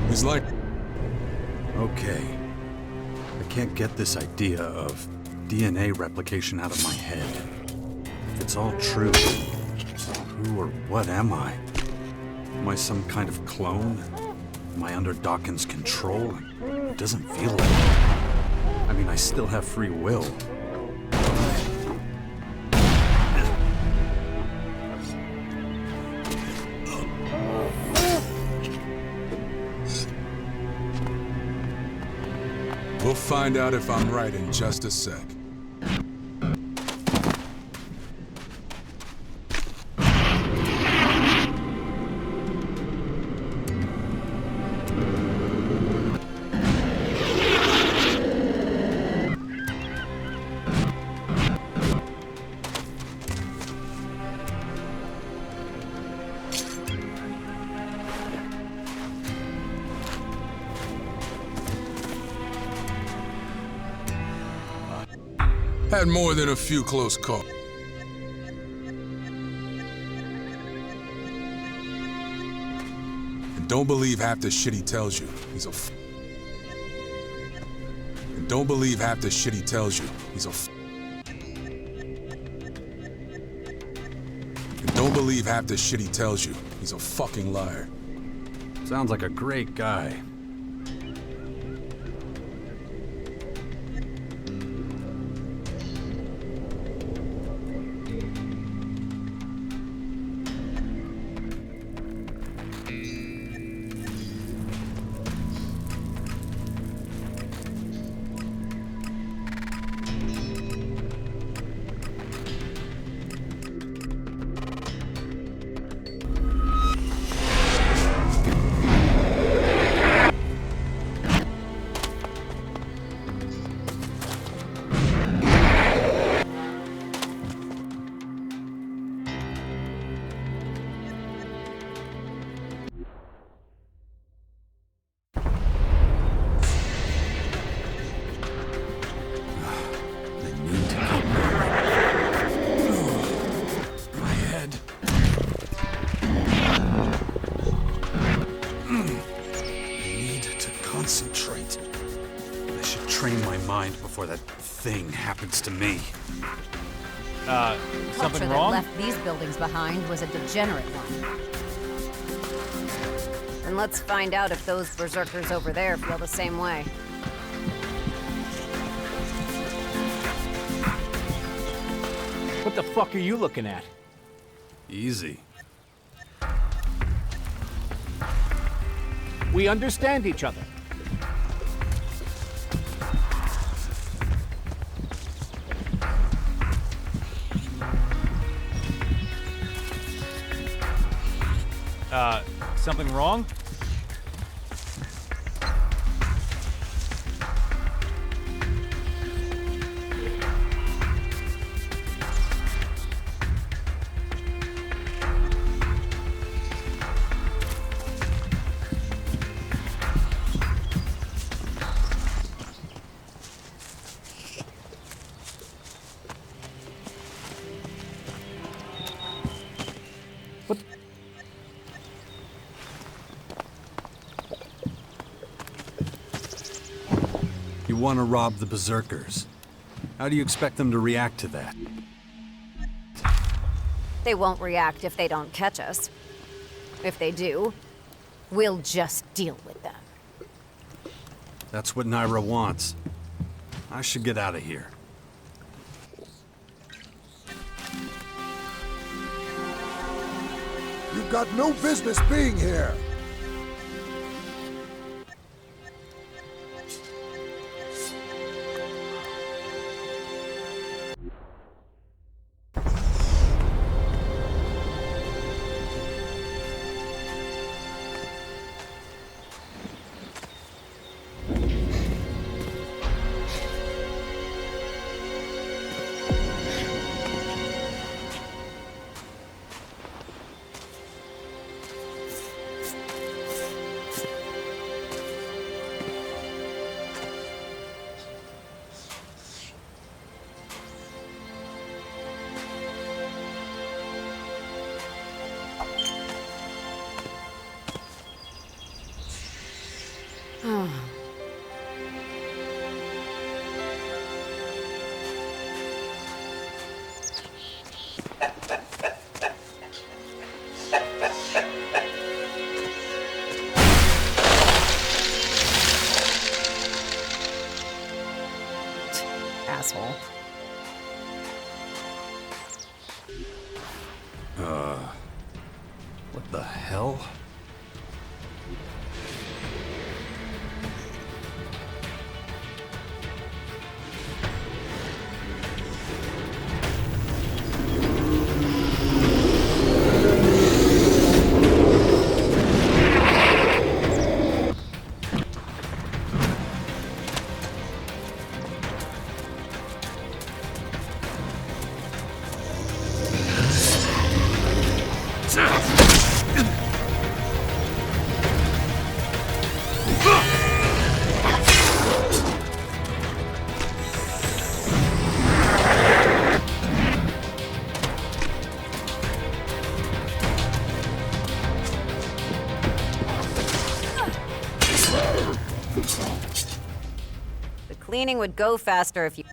He's like... Okay. I can't get this idea of DNA replication out of my head. If it's all true, who or what am I? Am I some kind of clone? Am I under Dawkins' control? It doesn't feel like it. I mean, I still have free will. We'll find out if I'm right in just a sec. Had more than a few close calls. And don't believe half the shit he tells you. He's a And don't believe half the shit he tells you. He's a And don't believe half the shit he tells you. He's a fucking liar. Sounds like a great guy. Concentrate. I should train my mind before that thing happens to me. Something wrong? That left these buildings behind was a degenerate one. And let's find out if those berserkers over there feel the same way. What the fuck are you looking at? Easy. We understand each other. Something wrong? What? You want to rob the berserkers. How do you expect them to react to that? They won't react if they don't catch us. If they do, we'll just deal with them. That's what Naira wants. I should get out of here. You've got no business being here! Asshole. What the hell? The cleaning would go faster if you...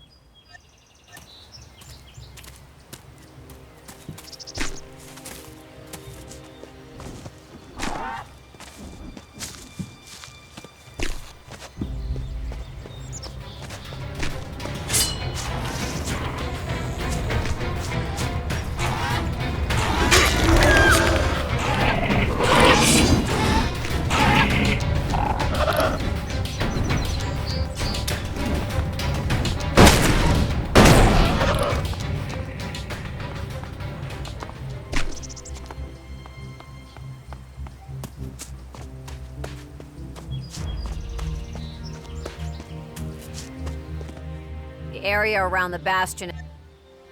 The area around the bastion...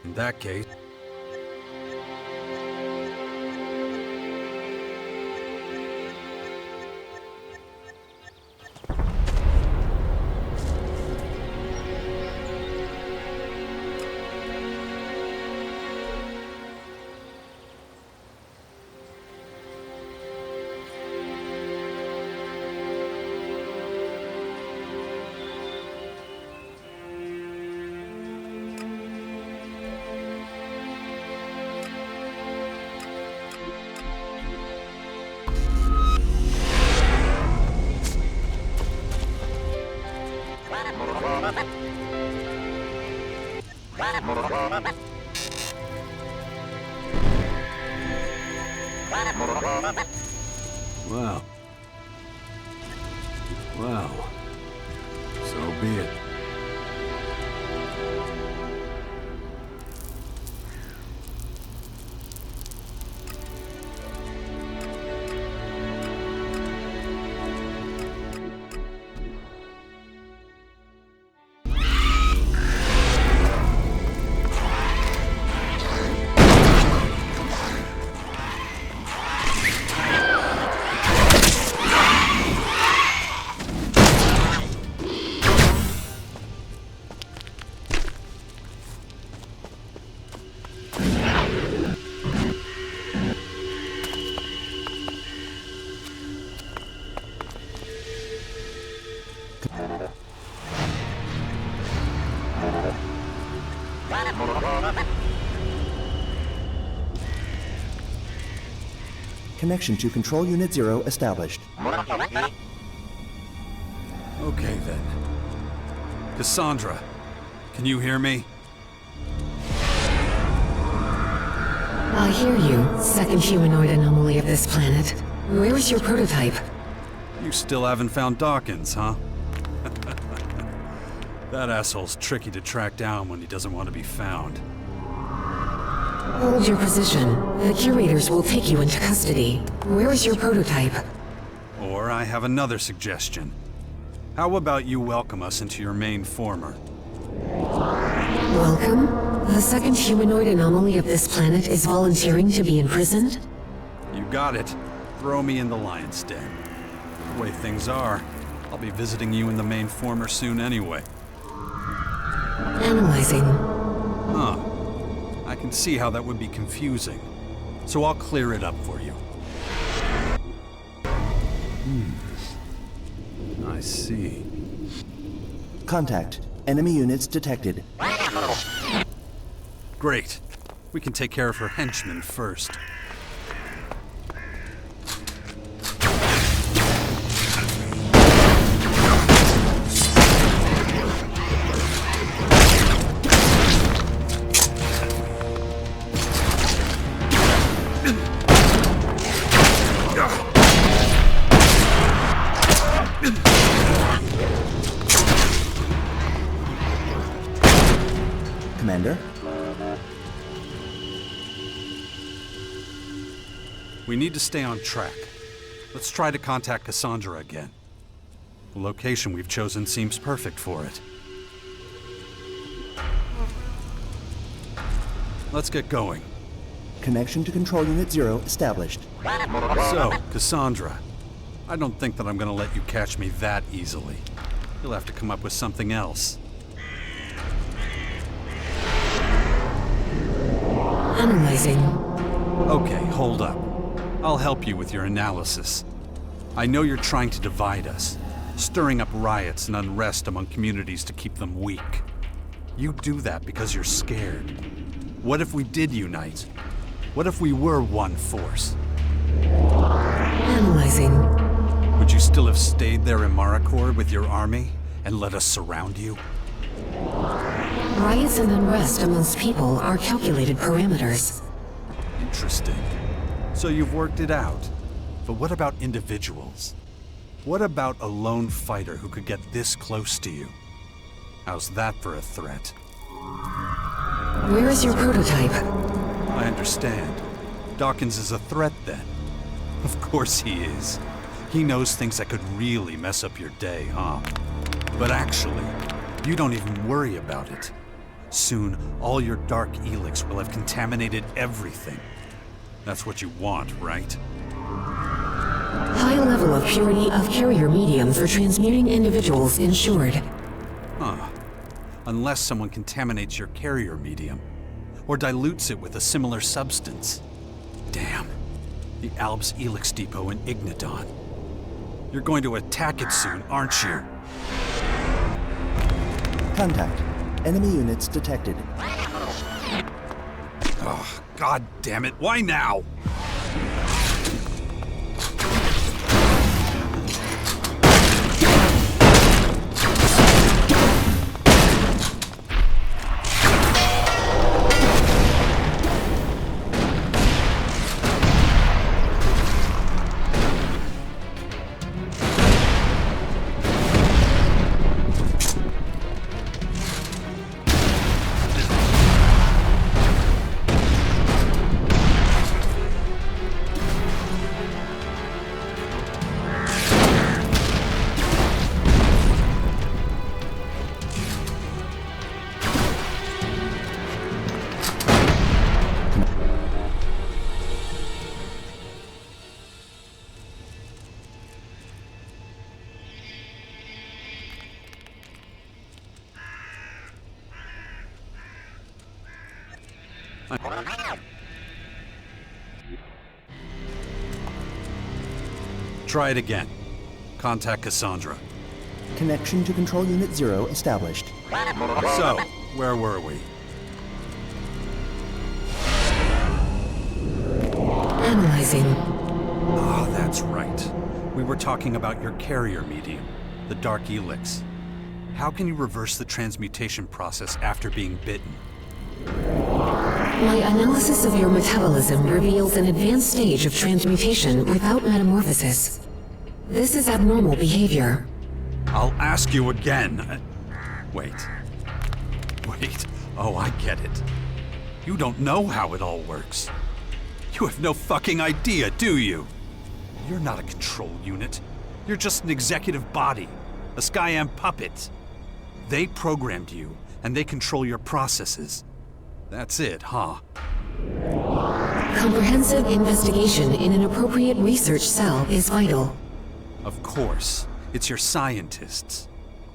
In that case... Well. Well. So be it. Connection to Control Unit 0 established. Okay then. Cassandra, can you hear me? I hear you, second humanoid anomaly of this planet. Where is your prototype? You still haven't found Dawkins, huh? That asshole's tricky to track down when he doesn't want to be found. Hold your position. The curators will take you into custody. Where is your prototype? Or I have another suggestion. How about you welcome us into your main former? Welcome? The second humanoid anomaly of this planet is volunteering to be imprisoned? You got it. Throw me in the lion's den. The way things are, I'll be visiting you in the main former soon anyway. Analyzing. Huh. I can see how that would be confusing. So I'll clear it up for you. I I see. Contact. Enemy units detected. Great. We can take care of her henchmen first. Commander? We need to stay on track. Let's try to contact Cassandra again. The location we've chosen seems perfect for it. Let's get going. Connection to Control Unit 0 established. So, Cassandra, I don't think that I'm gonna let you catch me that easily. You'll have to come up with something else. Analyzing. Okay, hold up. I'll help you with your analysis. I know you're trying to divide us, stirring up riots and unrest among communities to keep them weak. You do that because you're scared. What if we did unite? What if we were one force? Analyzing. Would you still have stayed there in Maricourt with your army and let us surround you? Riots and unrest amongst people are calculated parameters. Interesting. So you've worked it out. But what about individuals? What about a lone fighter who could get this close to you? How's that for a threat? Where is your prototype? I understand. Dawkins is a threat then. Of course he is. He knows things that could really mess up your day, huh? But actually, you don't even worry about it. Soon, all your dark ELEX will have contaminated everything. That's what you want, right? High level of purity of carrier medium for transmuting individuals ensured. Huh. Unless someone contaminates your carrier medium, or dilutes it with a similar substance. Damn. The Alb's ELEX depot in Ignadon. You're going to attack it soon, aren't you? Contact. Enemy units detected. Oh, God damn it, why now? Try it again. Contact Cassandra. Connection to Control Unit 0 established. So, where were we? Analyzing. Ah, that's right. We were talking about your carrier medium, the Dark ELEX. How can you reverse the transmutation process after being bitten? My analysis of your metabolism reveals an advanced stage of transmutation without metamorphosis. This is abnormal behavior. I'll ask you again. Wait. Oh, I get it. You don't know how it all works. You have no fucking idea, do you? You're not a control unit. You're just an executive body, a Skyam puppet. They programmed you, and they control your processes. That's it, huh? Comprehensive investigation in an appropriate research cell is vital. Of course. It's your scientists.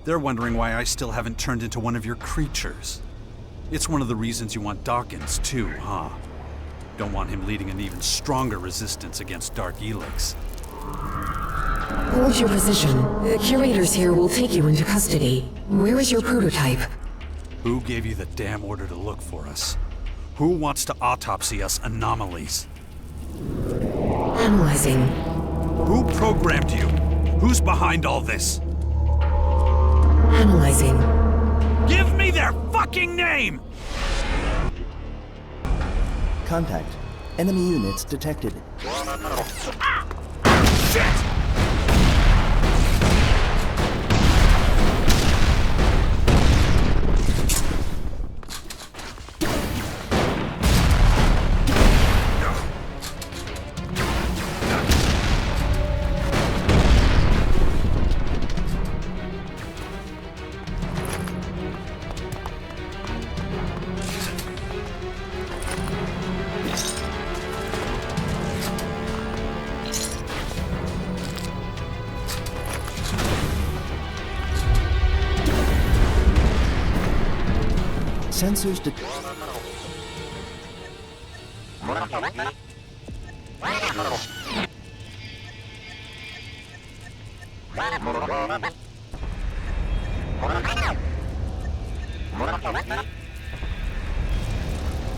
They're wondering why I still haven't turned into one of your creatures. It's one of the reasons you want Dawkins, too, huh? Don't want him leading an even stronger resistance against Dark ELEX. Hold your position. The curators here will take you into custody. Where is your prototype? Who gave you the damn order to look for us? Who wants to autopsy us anomalies? Analyzing. Who programmed you? Who's behind all this? Analyzing. Give me their fucking name! Contact. Enemy units detected. Shit! Sensors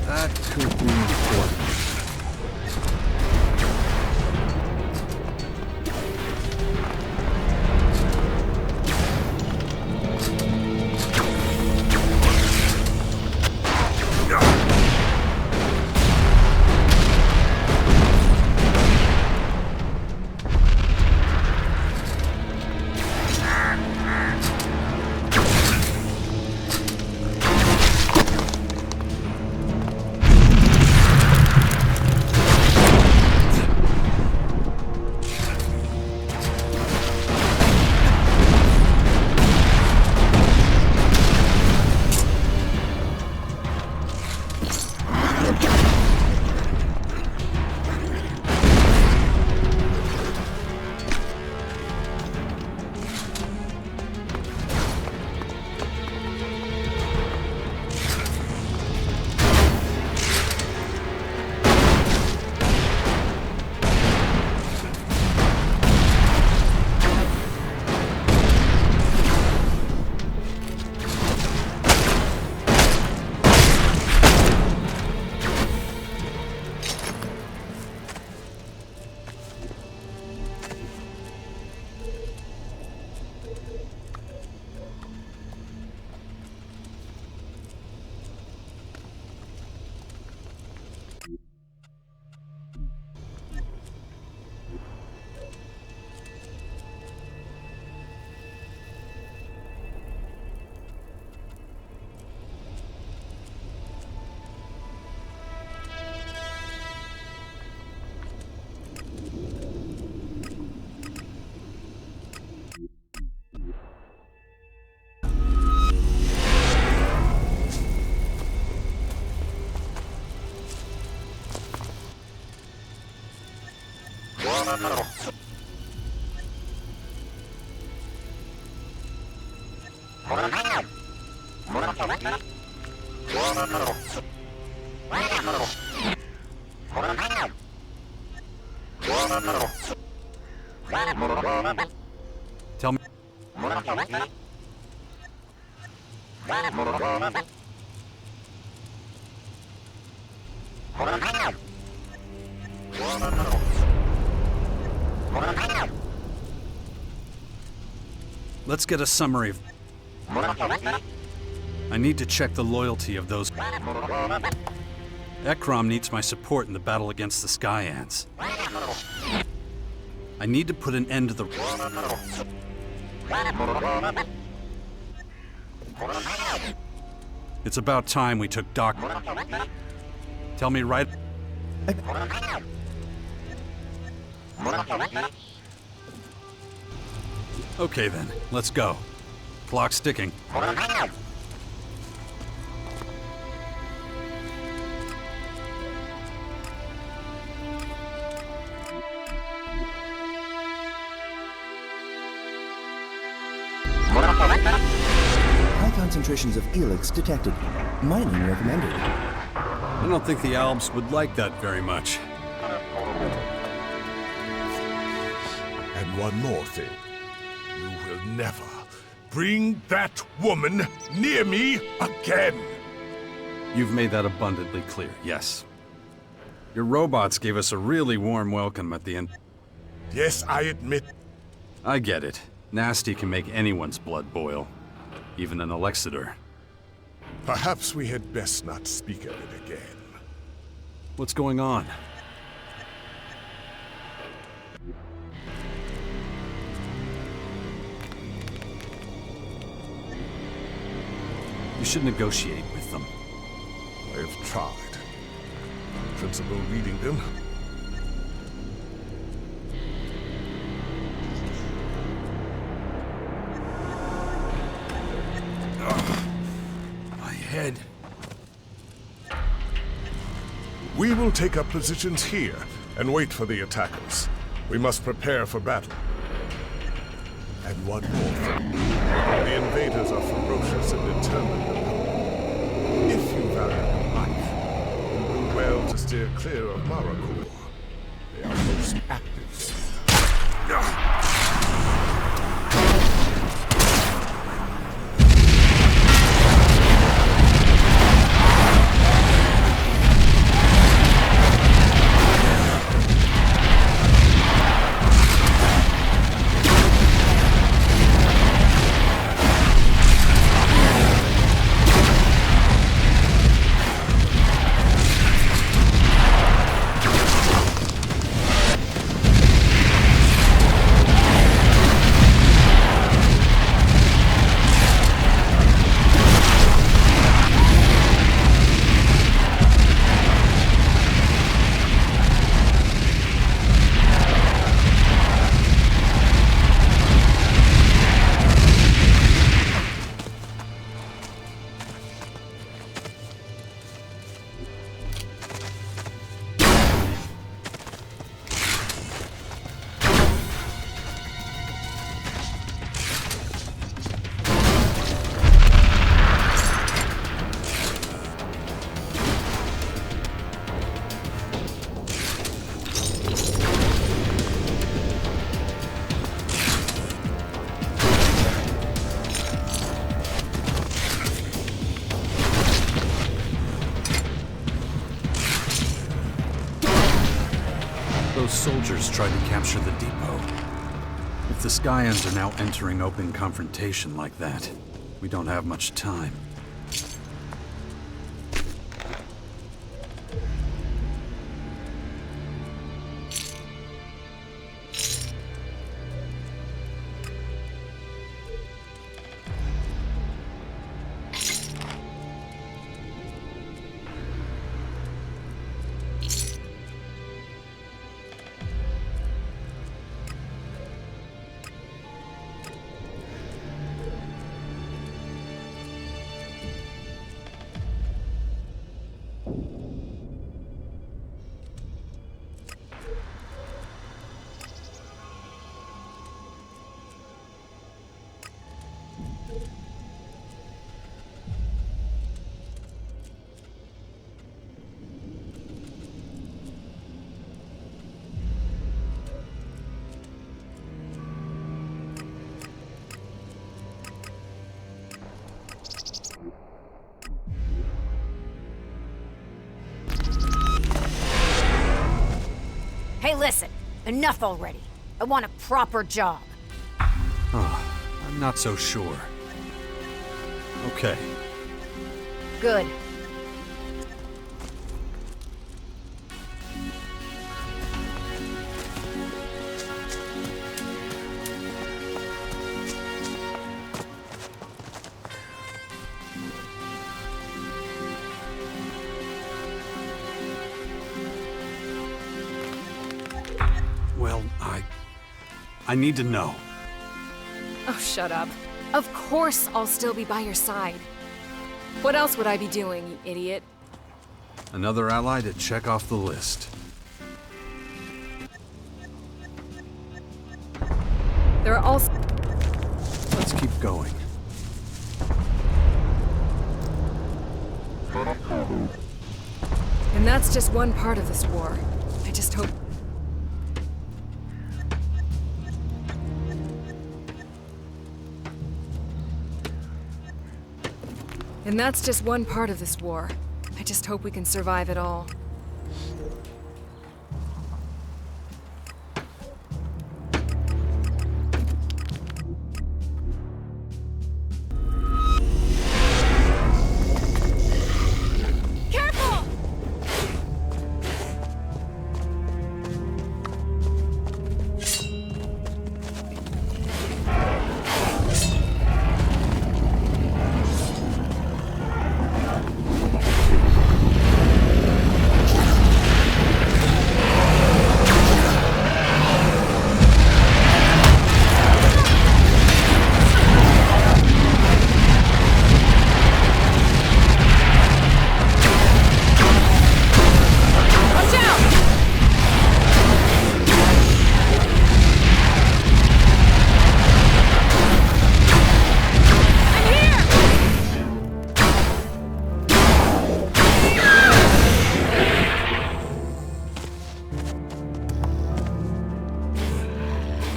That could be important. Tell me. Let's get a summary of... I need to check the loyalty of those... Ekrom needs my support in the battle against the Sky Ants. I need to put an end to the... It's about time we took Doc... Tell me right... Okay then, let's go. Clock's ticking. High concentrations of ELEX detected. Mining recommended. I don't think the Alps would like that very much. At And one more thing. You will never bring that woman near me again! You've made that abundantly clear, yes. Your robots gave us a really warm welcome at the end. Yes, I admit. I get it. Nasty can make anyone's blood boil. Even an Alexander. Perhaps we had best not speak of it again. What's going on? You should negotiate with them. I have tried. Principal reading them. My head. We will take up positions here and wait for the attackers. We must prepare for battle. And one more thing. The invaders are ferocious and determined. If you value life, you will well to steer clear of Marakur. They are most active. Those soldiers tried to capture the depot. If the Skyans are now entering open confrontation like that, we don't have much time. Hey, listen. Enough already. I want a proper job. Oh, I'm not so sure. Okay. Good. Well, I need to know. Oh, shut up. Of course I'll still be by your side. What else would I be doing, you idiot? Another ally to check off the list. There are also... Let's keep going. And that's just one part of this war. I just hope... And that's just one part of this war. I just hope we can survive it all. Careful!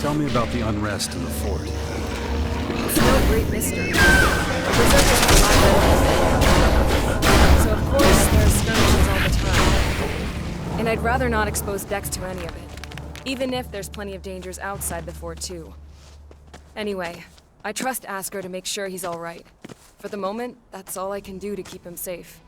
Tell me about the unrest in the fort. It's no great mystery. Berserkers have live so of course there's skirmishes all the time. And I'd rather not expose Dex to any of it. Even if there's plenty of dangers outside the fort too. Anyway, I trust Asker to make sure he's alright. For the moment, that's all I can do to keep him safe.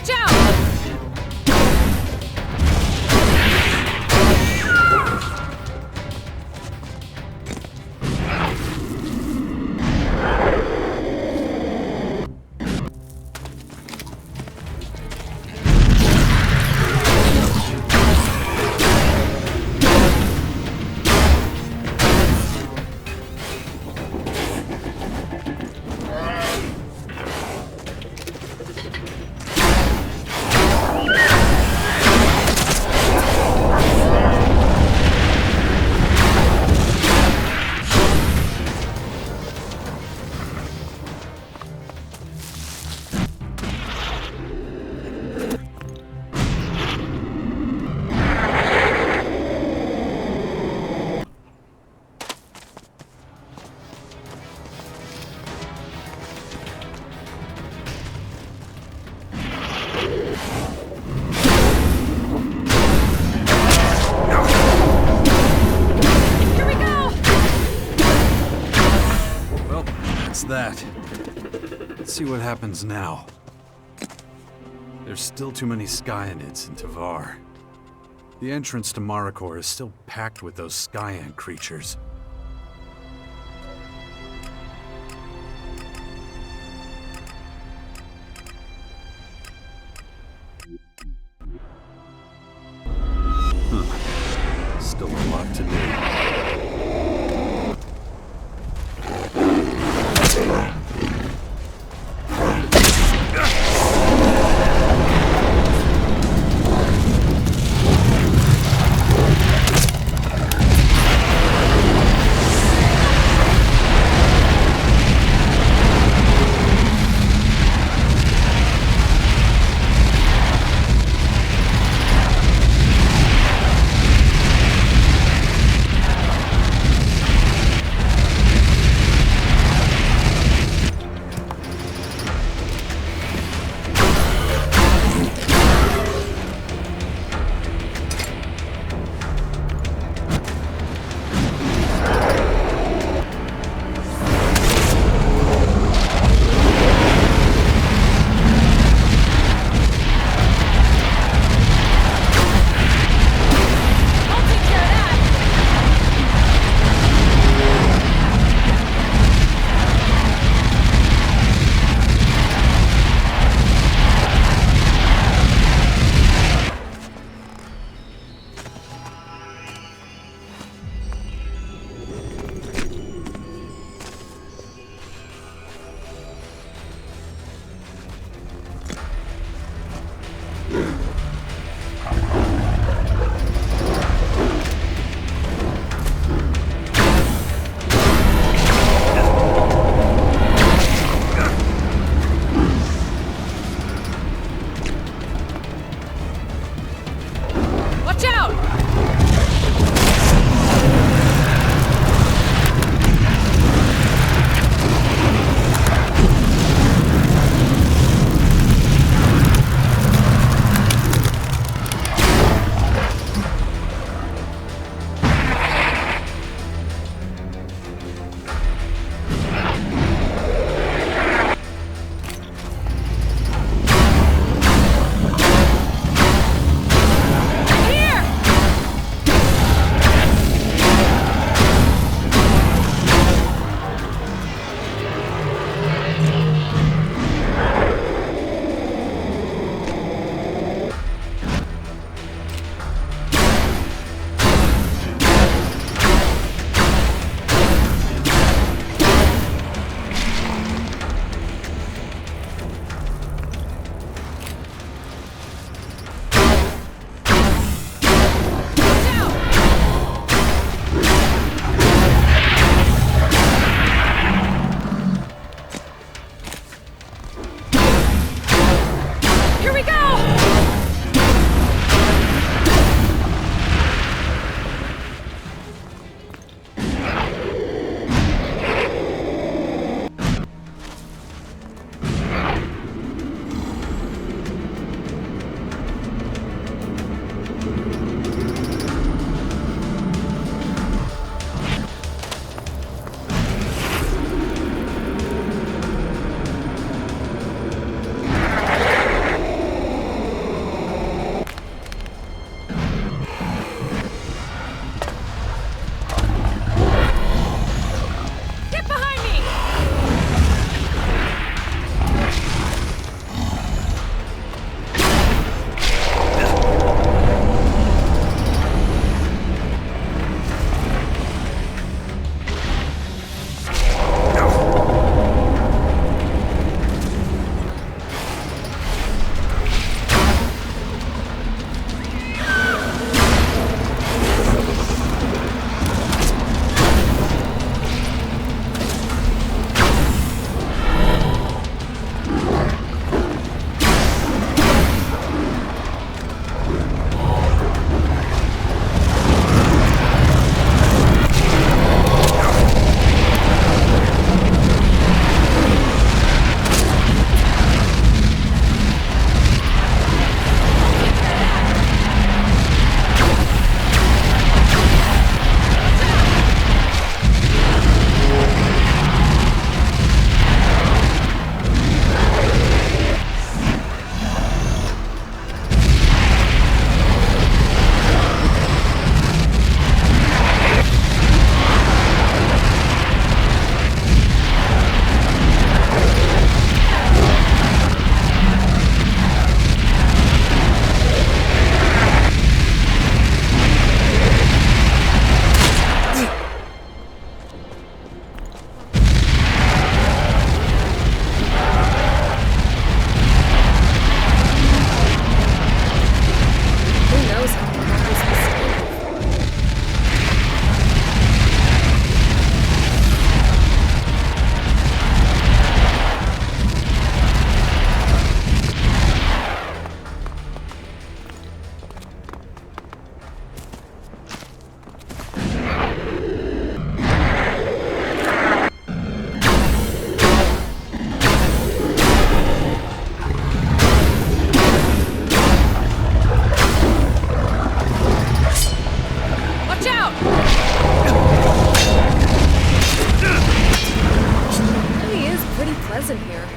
Watch out! That. Let's see what happens now. There's still too many Skyanids in Tavar. The entrance to Marikor is still packed with those Skyan creatures. Still a lot to do. wasn't here.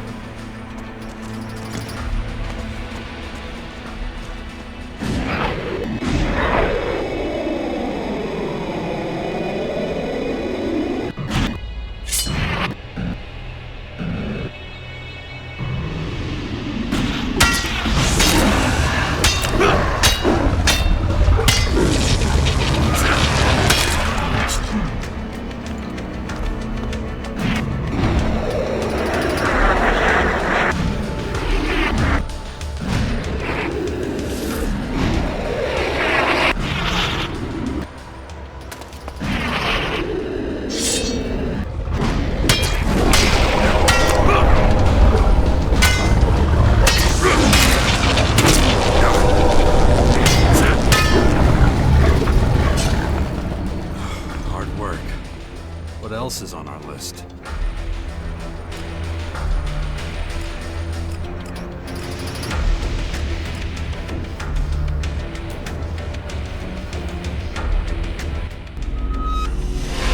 What else is on our list?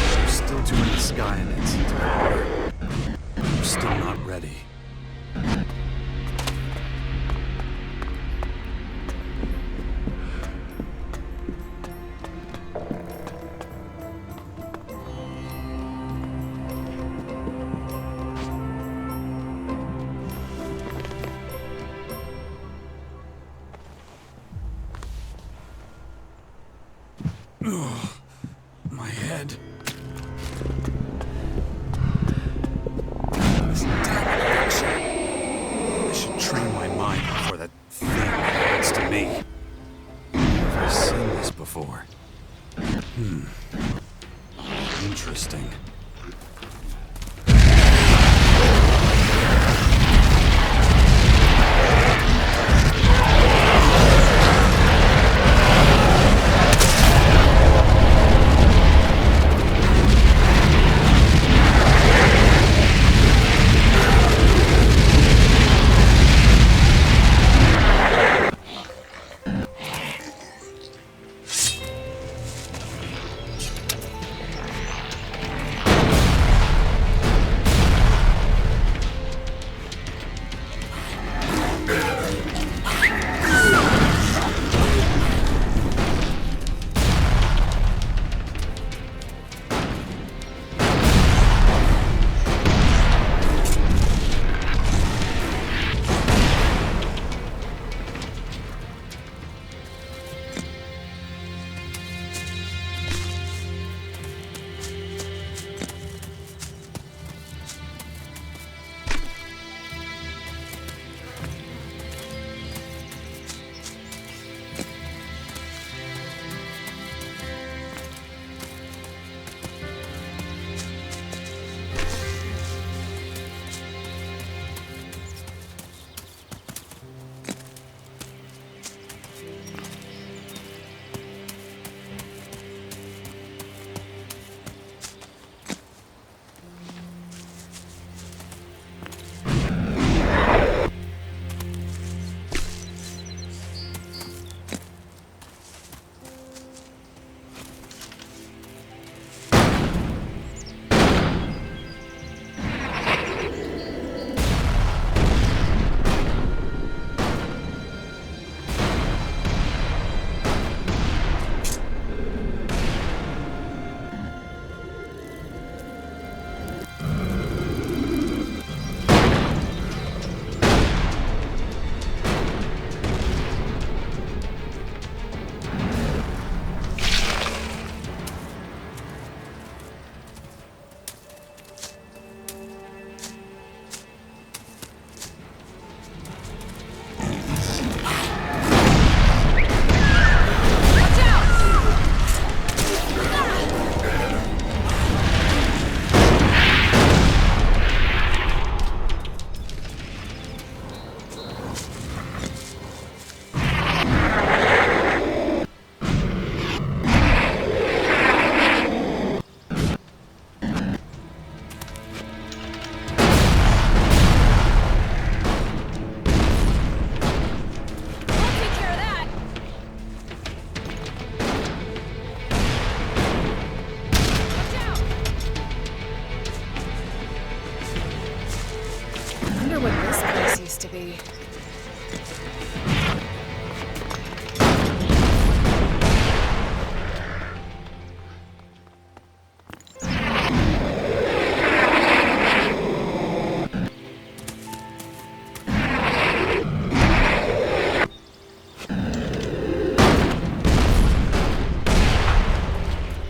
There's still too many Skyanids to devour. We're still not ready. My head. This damn what this place used to be.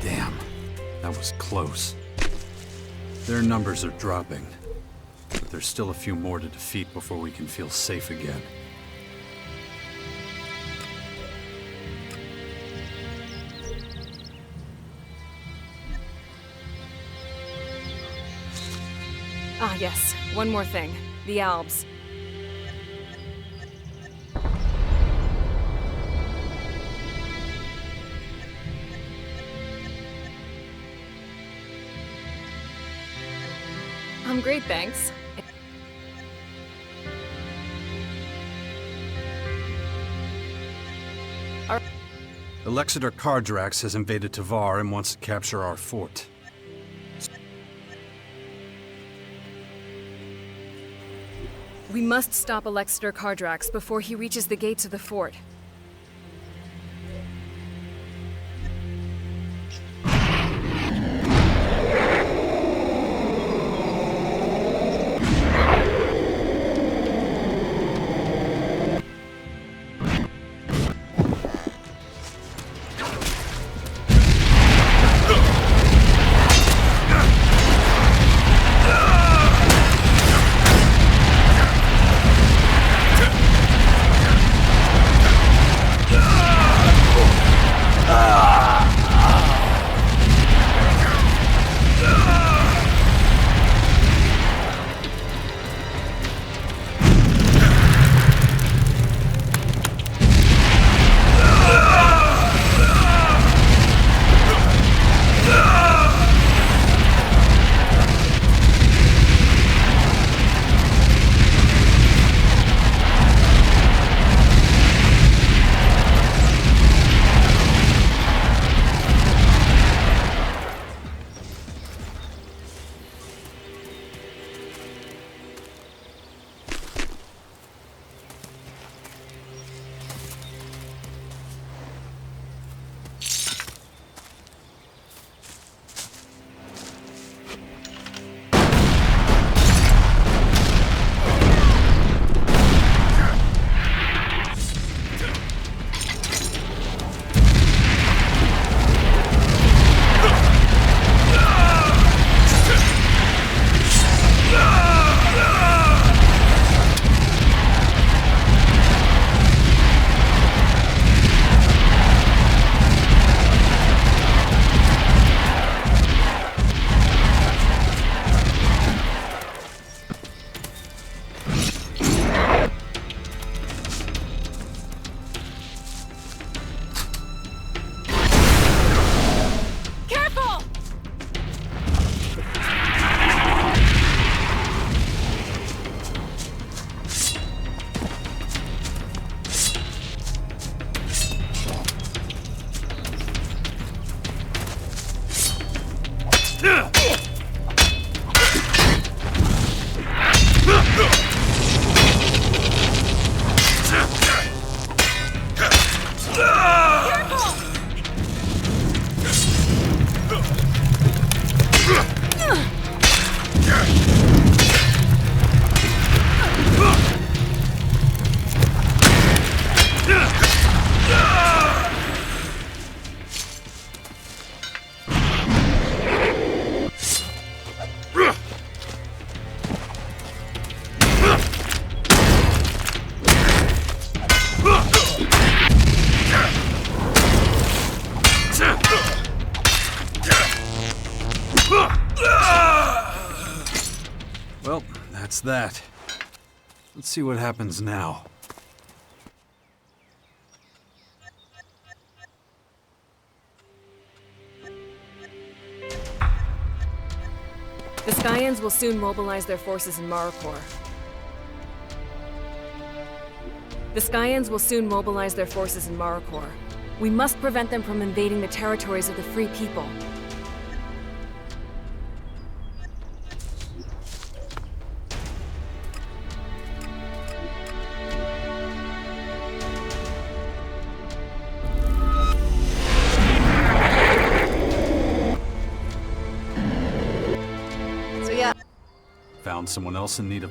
Damn, that was close. Their numbers are dropping, but there's still a few more to defeat before we can feel safe again. Ah, yes. One more thing. The Albs. I'm great, thanks. Alexander Kardrax has invaded Tavar and wants to capture our fort. We must stop Alexander Kardrax before he reaches the gates of the fort. Well, that's that. Let's see what happens now. The Skyans will soon mobilize their forces in Marikor. The Skyans will soon mobilize their forces in Marikor. We must prevent them from invading the territories of the Free People. Found someone else in need of...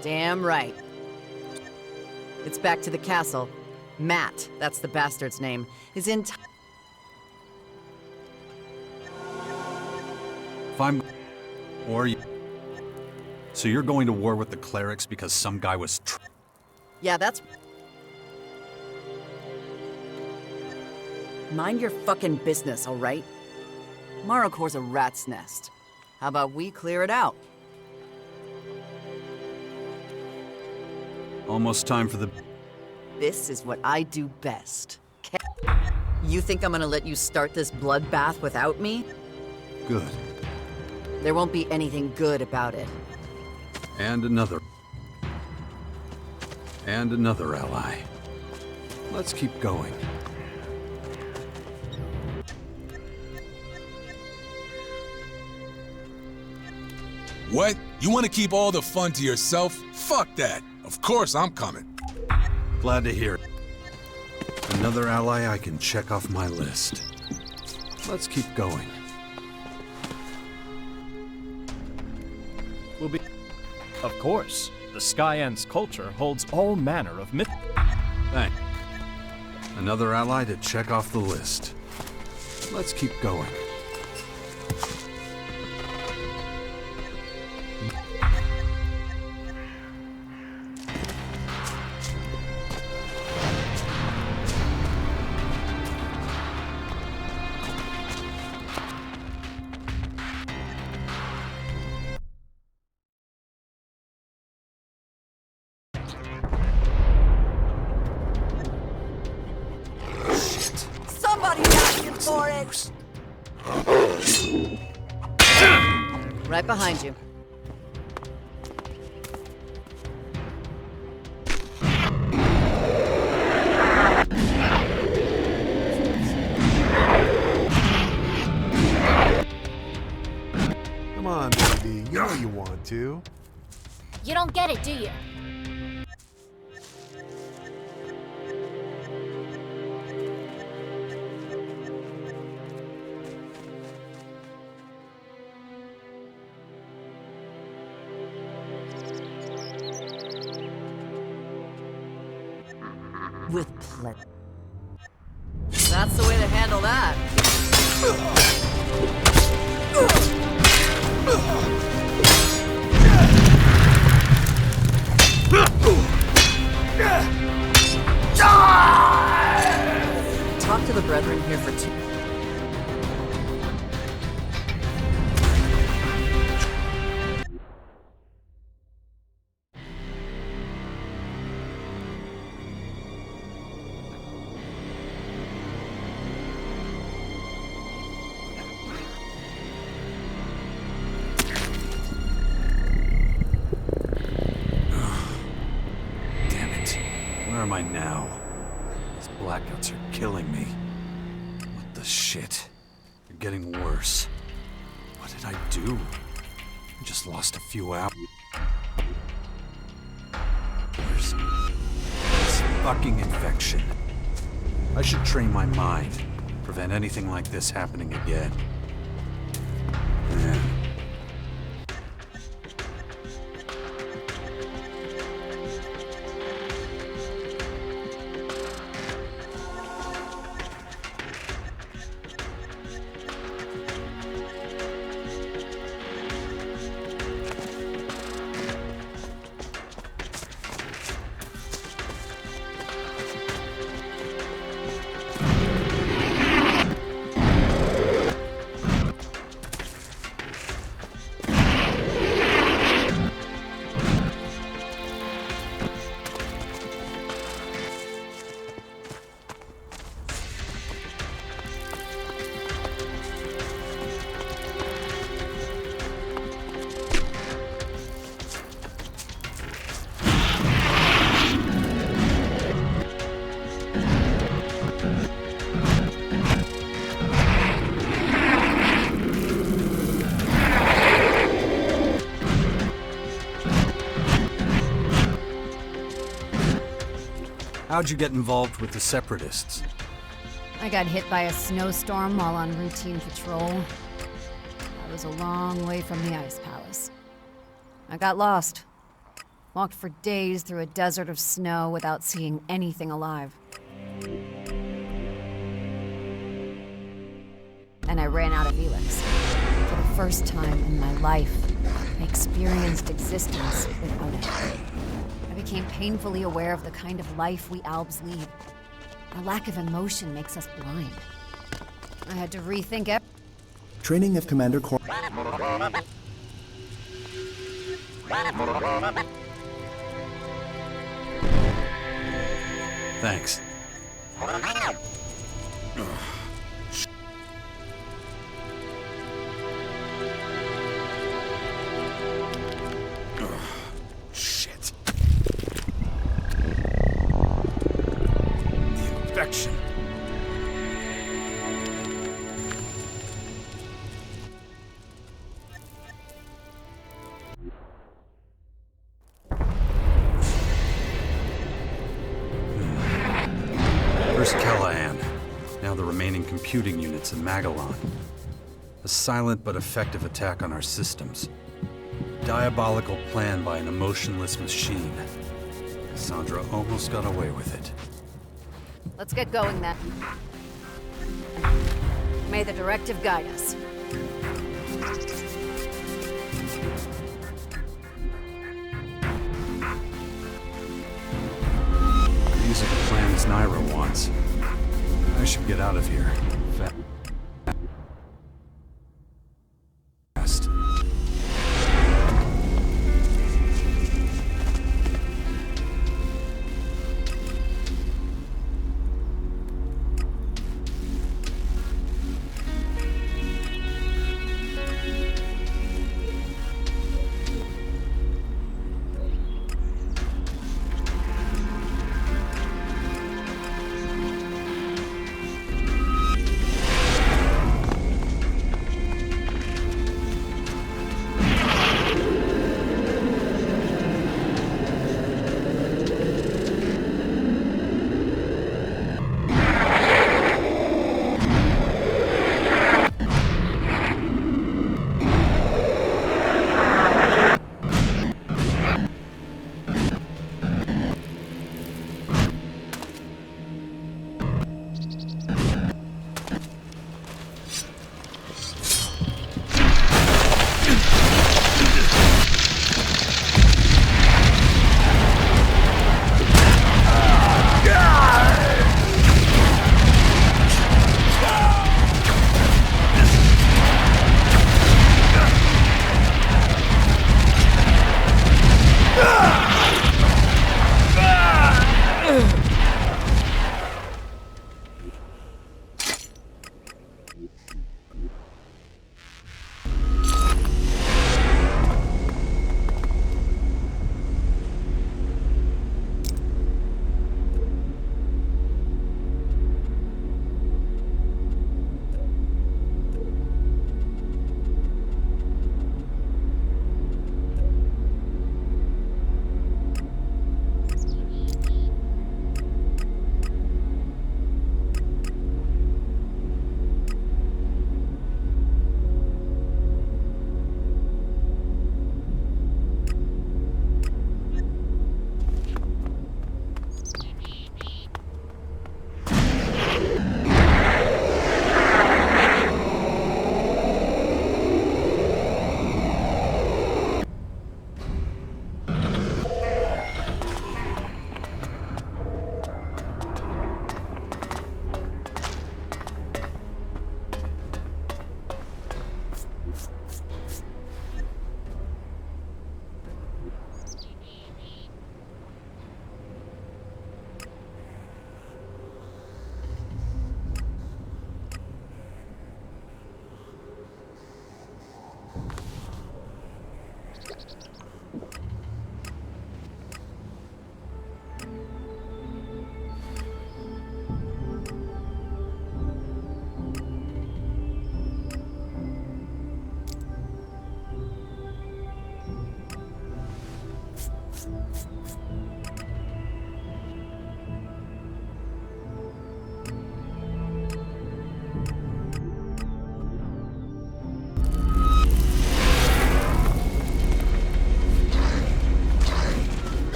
Damn right. It's back to the castle. Matt, that's the bastard's name, is in If I'm... Or you... So you're going to war with the clerics because some guy was Yeah, that's... Mind your fucking business, alright? Morrocore's a rat's nest. How about we clear it out? Almost time for the... This is what I do best. You think I'm gonna let you start this bloodbath without me? Good. There won't be anything good about it. And another. And another ally. Let's keep going. What? You want to keep all the fun to yourself? Fuck that. Of course I'm coming. Glad to hear it. Another ally I can check off my list. Let's keep going. Will be... Of course. The Skyend's culture holds all manner of myth... Thanks. Another ally to check off the list. Let's keep going. Somebody's asking for it! Right behind you. Come on, baby. You know you want to. You don't get it, do you? With pleasure. That's the way to handle that. Talk to the brethren here for 2. Where am I now? These blackouts are killing me. What the shit? They're getting worse. What did I do? I just lost a few hours. There's this fucking infection. I should train my mind. Prevent anything like this happening again. Man. How'd you get involved with the Separatists? I got hit by a snowstorm while on routine patrol. I was a long way from the Ice Palace. I got lost. Walked for days through a desert of snow without seeing anything alive. And I ran out of Elix. For the first time in my life, I experienced existence without it. I became painfully aware of the kind of life we Albs lead. Our lack of emotion makes us blind. I had to rethink everything. Training of Commander Cor... Thanks. Shit. The infection. First Callahan, now the remaining computing units in Magellan. A silent but effective attack on our systems. Diabolical plan by an emotionless machine. Cassandra almost got away with it. Let's get going then. May the directive guide us. These are the plans Naira wants. I should get out of here. Fast.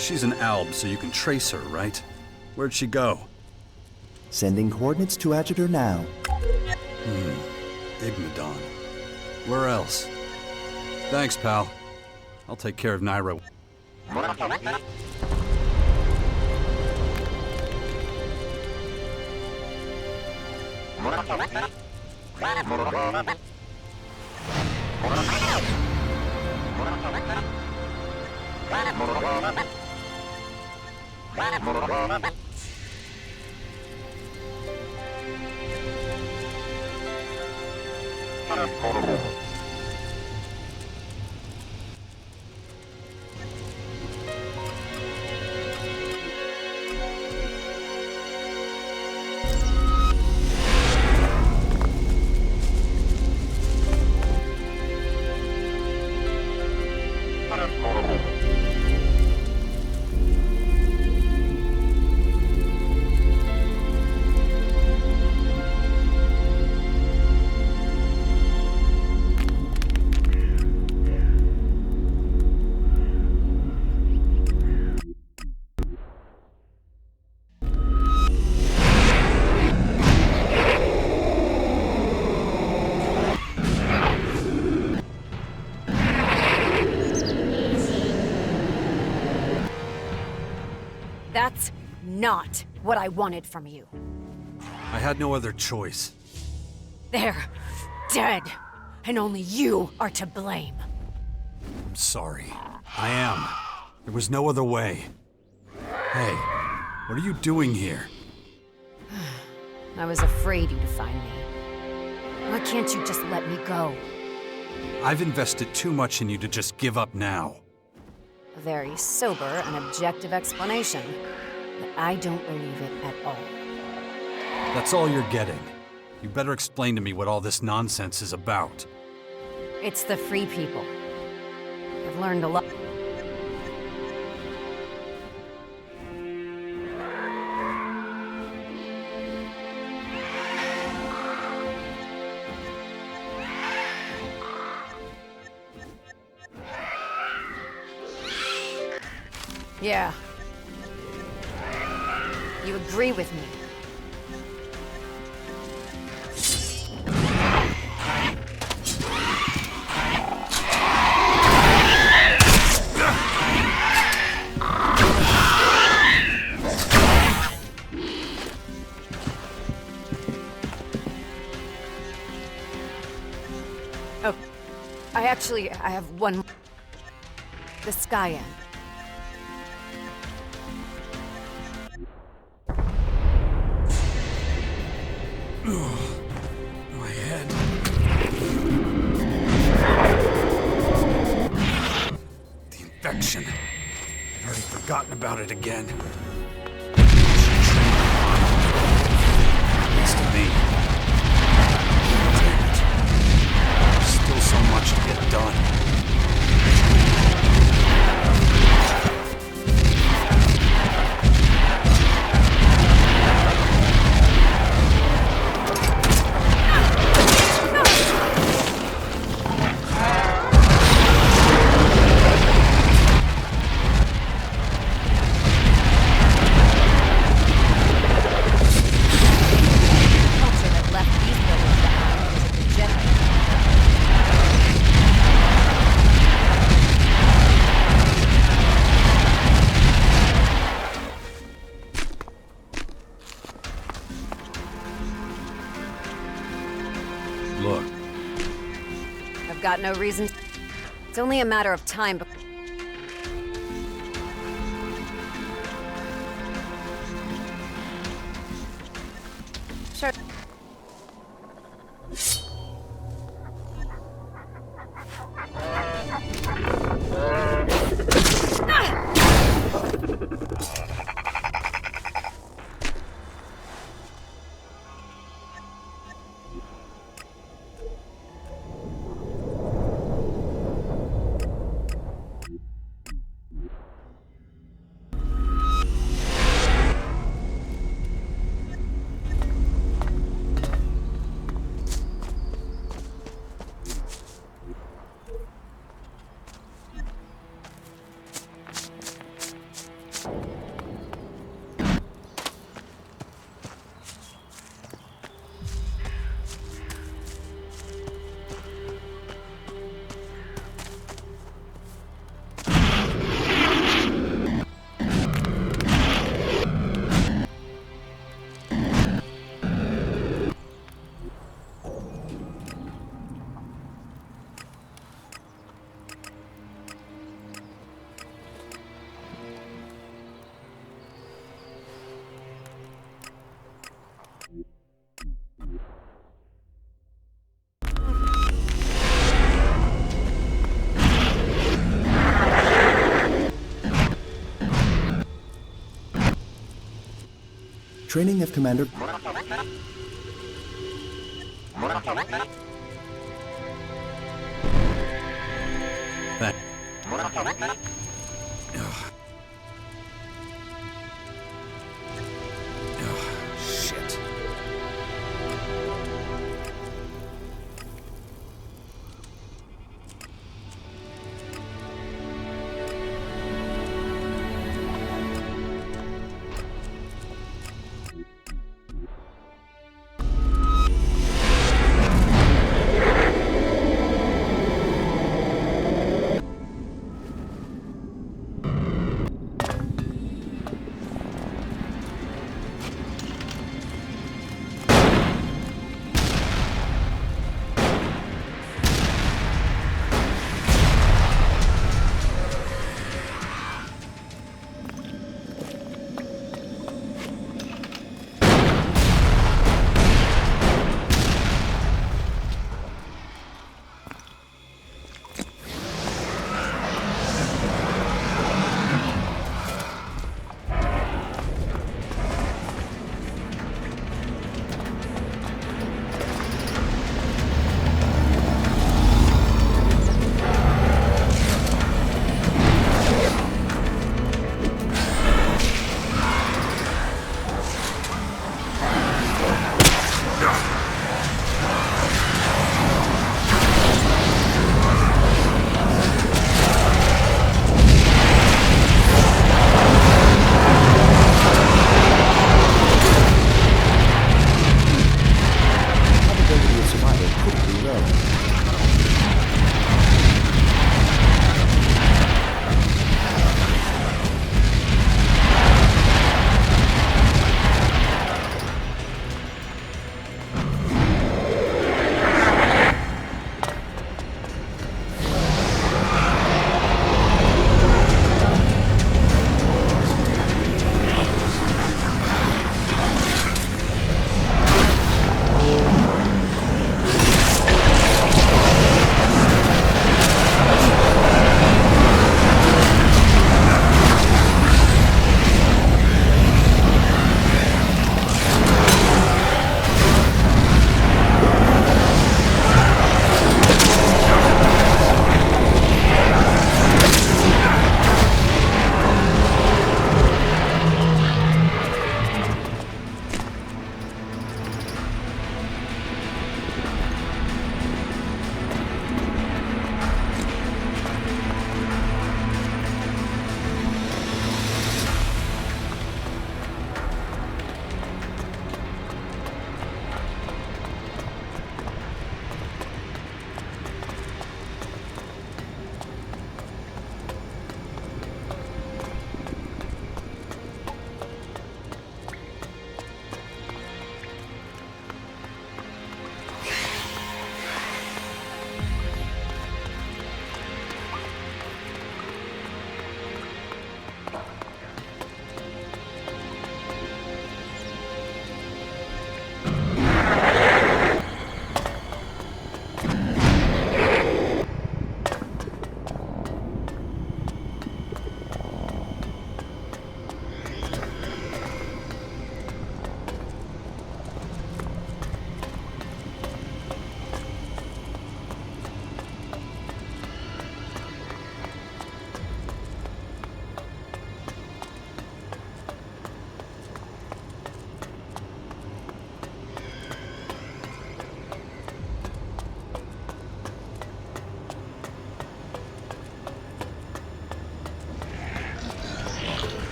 She's an alb, so you can trace her, right? Where'd she go? Sending coordinates to Adjutor now. Igmadon. Where else? Thanks, pal. I'll take care of Naira. That's not what I wanted from you. I had no other choice. They're dead, and only you are to blame. I'm sorry. I am. There was no other way. Hey, what are you doing here? I was afraid you'd find me. Why can't you just let me go? I've invested too much in you to just give up now. A very sober and objective explanation, but I don't believe it at all. That's all you're getting. You better explain to me what all this nonsense is about. It's the free people. I've learned a lot. Yeah. You agree with me. Oh, I have one. The Skyen. My head. The infection. I'd already forgotten about it again. Thanks to me. Damn it. There's still so much to get done. Look. I've got no reason. It's only a matter of time before. Sure. Training of Commander... That... Shit.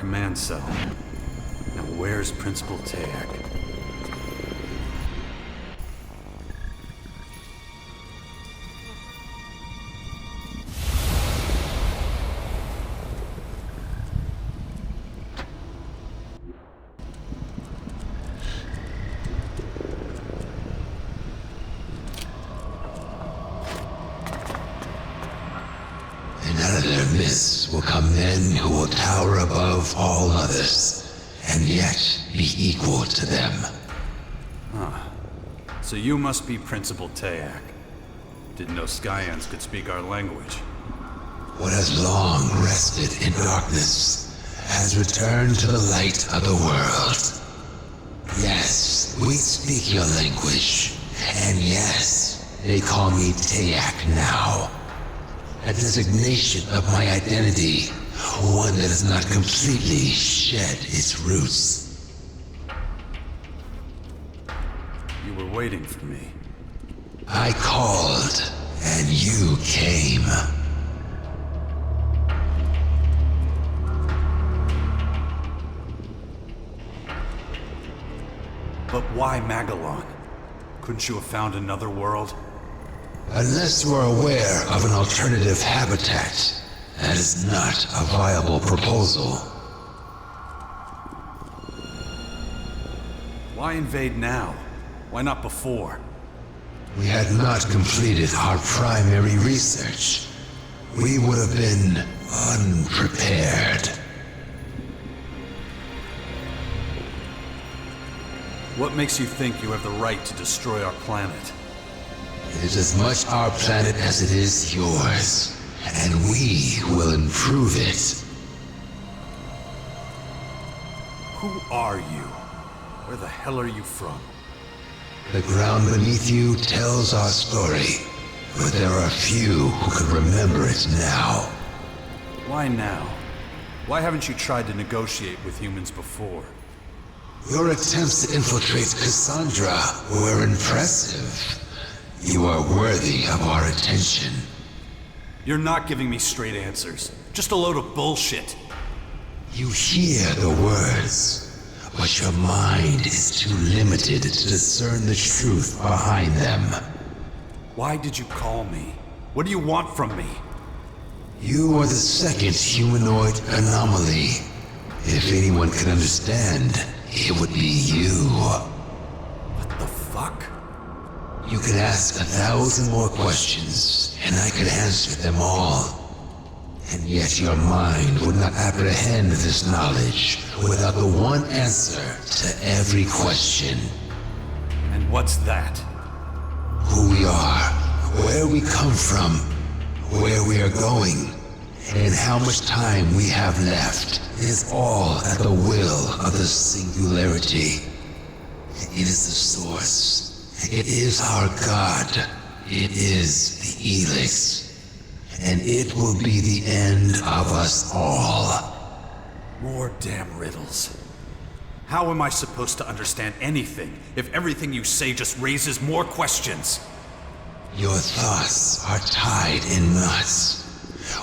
command cell. Now where's Principal Tayak? Out of their midst will come men who will tower above all others, and yet be equal to them. Huh. So you must be Principal Tayak. Didn't know Skyans could speak our language. What has long rested in darkness has returned to the light of the world. Yes, we speak your language, and yes, they call me Tayak now. A designation of my identity, one that has not completely shed its roots. You were waiting for me. I called, and you came. But why Magellan? Couldn't you have found another world? Unless you are aware of an alternative habitat, that is not a viable proposal. Why invade now? Why not before? We had not completed our primary research. We would have been unprepared. What makes you think you have the right to destroy our planet? It is as much our planet as it is yours, and we will improve it. Who are you? Where the hell are you from? The ground beneath you tells our story, but there are few who can remember it now. Why now? Why haven't you tried to negotiate with humans before? Your attempts to infiltrate Cassandra were impressive. You are worthy of our attention. You're not giving me straight answers. Just a load of bullshit. You hear the words, but your mind is too limited to discern the truth behind them. Why did you call me? What do you want from me? You are the second humanoid anomaly. If anyone can understand, it would be you. What the fuck? You could ask 1,000 more questions, and I could answer them all. And yet your mind would not apprehend this knowledge without the one answer to every question. And what's that? Who we are, where we come from, where we are going, and how much time we have left is all at the will of the singularity. It is the source. It is our God. It is the Elex. And it will be the end of us all. More damn riddles. How am I supposed to understand anything if everything you say just raises more questions? Your thoughts are tied in knots,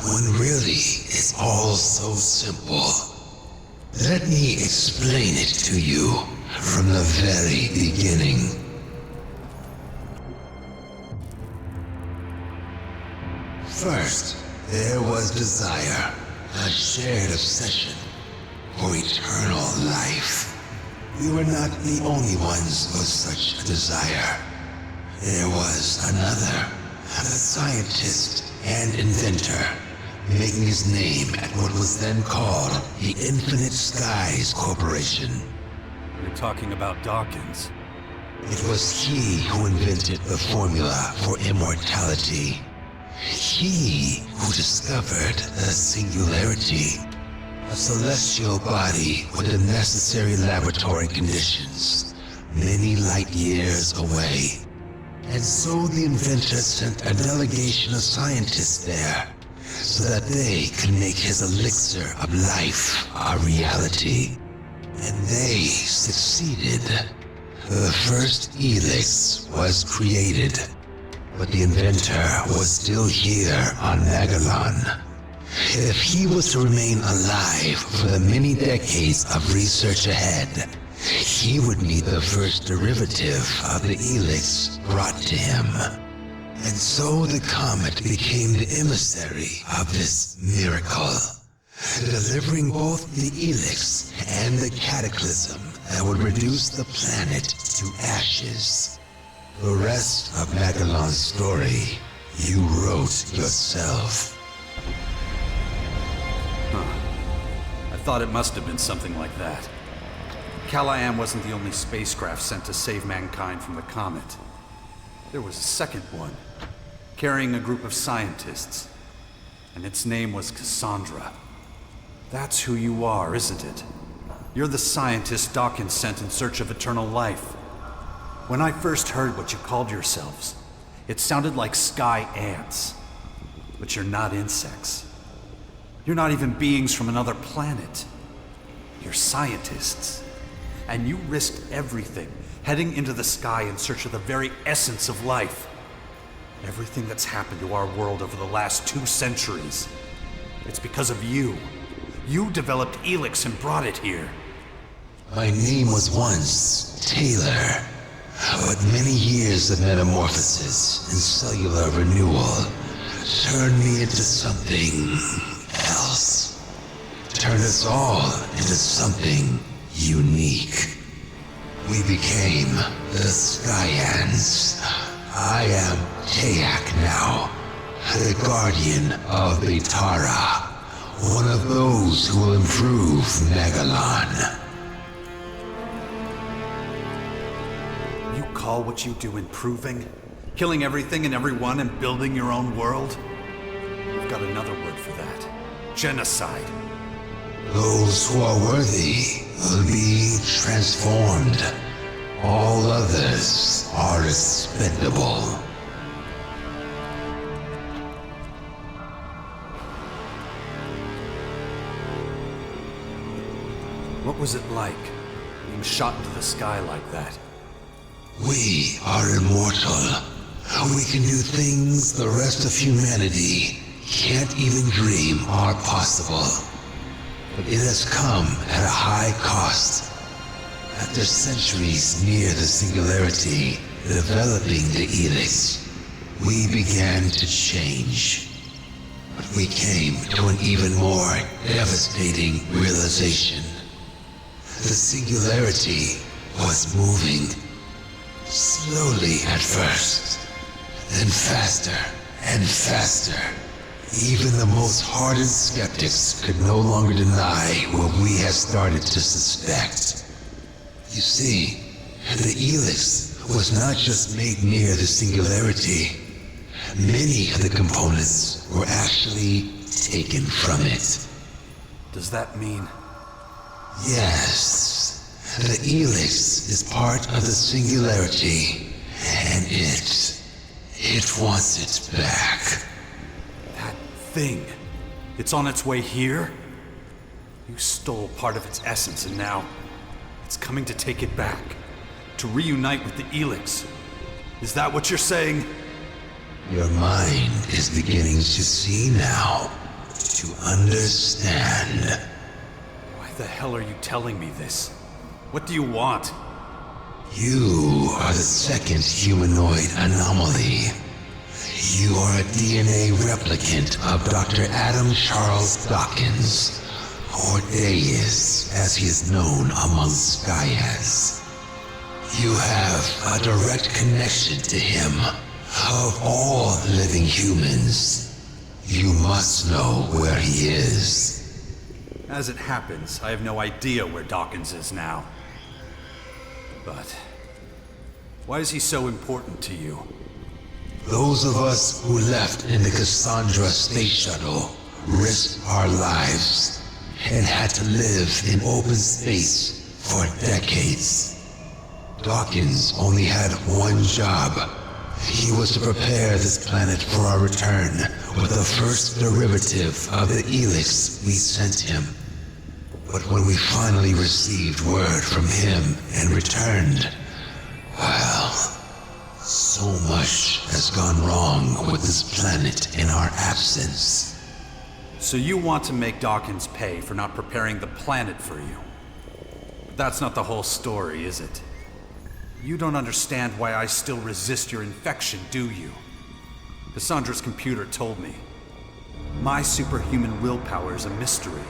when really it's all so simple. Let me explain it to you from the very beginning. First, there was desire, a shared obsession for eternal life. We were not the only ones with such a desire. There was another, a scientist and inventor, making his name at what was then called the Infinite Skies Corporation. You're talking about Dawkins. It was he who invented the formula for immortality. He who discovered the singularity, a celestial body with the necessary laboratory conditions, many light years away. And so the inventor sent a delegation of scientists there, so that they could make his elixir of life a reality. And they succeeded. The first Elex was created. But the inventor was still here on Magellan. If he was to remain alive for the many decades of research ahead, he would need the first derivative of the Elex brought to him. And so the comet became the emissary of this miracle, delivering both the Elex and the cataclysm that would reduce the planet to ashes. The rest of Magellan's story you wrote yourself. I thought it must have been something like that. Callahan wasn't the only spacecraft sent to save mankind from the comet. There was a second one, carrying a group of scientists, and its name was Cassandra. That's who you are, isn't it? You're the scientist Dawkins sent in search of eternal life. When I first heard what you called yourselves, it sounded like sky ants. But you're not insects. You're not even beings from another planet. You're scientists. And you risked everything, heading into the sky in search of the very essence of life. Everything that's happened to our world over the last 2 centuries. It's because of you. You developed Elex and brought it here. My name was once Taylor, but many years of metamorphosis and cellular renewal turned me into something else. Turned us all into something unique. We became the Skyans. I am Tayak now, the guardian of Betara, one of those who will improve Magellan. You call what you do improving? Killing everything and everyone and building your own world? We've got another word for that. Genocide. Those who are worthy will be transformed. All others are expendable. What was it like, being shot into the sky like that? We are immortal. We can do things the rest of humanity can't even dream are possible. But it has come at a high cost. After centuries near the singularity, developing the Elex, we began to change. But we came to an even more devastating realization. The singularity was moving. Slowly at first, then faster and faster. Even the most hardened skeptics could no longer deny what we had started to suspect. You see, the Elex was not just made near the singularity. Many of the components were actually taken from it. Does that mean? Yes. The Elex is part of the singularity, and it wants it back. That thing, it's on its way here? You stole part of its essence, and now it's coming to take it back, to reunite with the Elex. Is that what you're saying? Your mind is beginning to see now, to understand. Why the hell are you telling me this? What do you want? You are the second humanoid anomaly. You are a DNA replicant of Dr. Adam Charles Dawkins, or Deus, as he is known among Skyans. You have a direct connection to him. Of all living humans, you must know where he is. As it happens, I have no idea where Dawkins is now. But why is he so important to you? Those of us who left in the Cassandra space shuttle risked our lives and had to live in open space for decades. Dawkins only had one job. He was to prepare this planet for our return with the first derivative of the Elex we sent him. But when we finally received word from him and returned, well, so much has gone wrong with this planet in our absence. So you want to make Dawkins pay for not preparing the planet for you. But that's not the whole story, is it? You don't understand why I still resist your infection, do you? Cassandra's computer told me. My superhuman willpower is a mystery,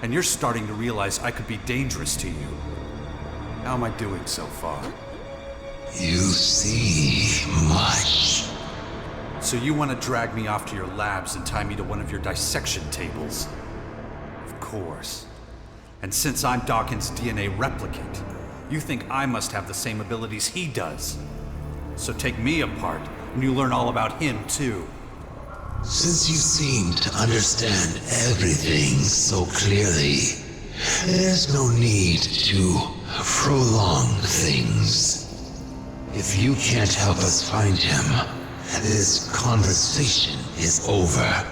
and you're starting to realize I could be dangerous to you. How am I doing so far? You see much. So you want to drag me off to your labs and tie me to one of your dissection tables? Of course. And since I'm Dawkins' DNA replicant, you think I must have the same abilities he does. So take me apart, and you learn all about him, too. Since you seem to understand everything so clearly, there's no need to prolong things. If you can't help us find him, this conversation is over.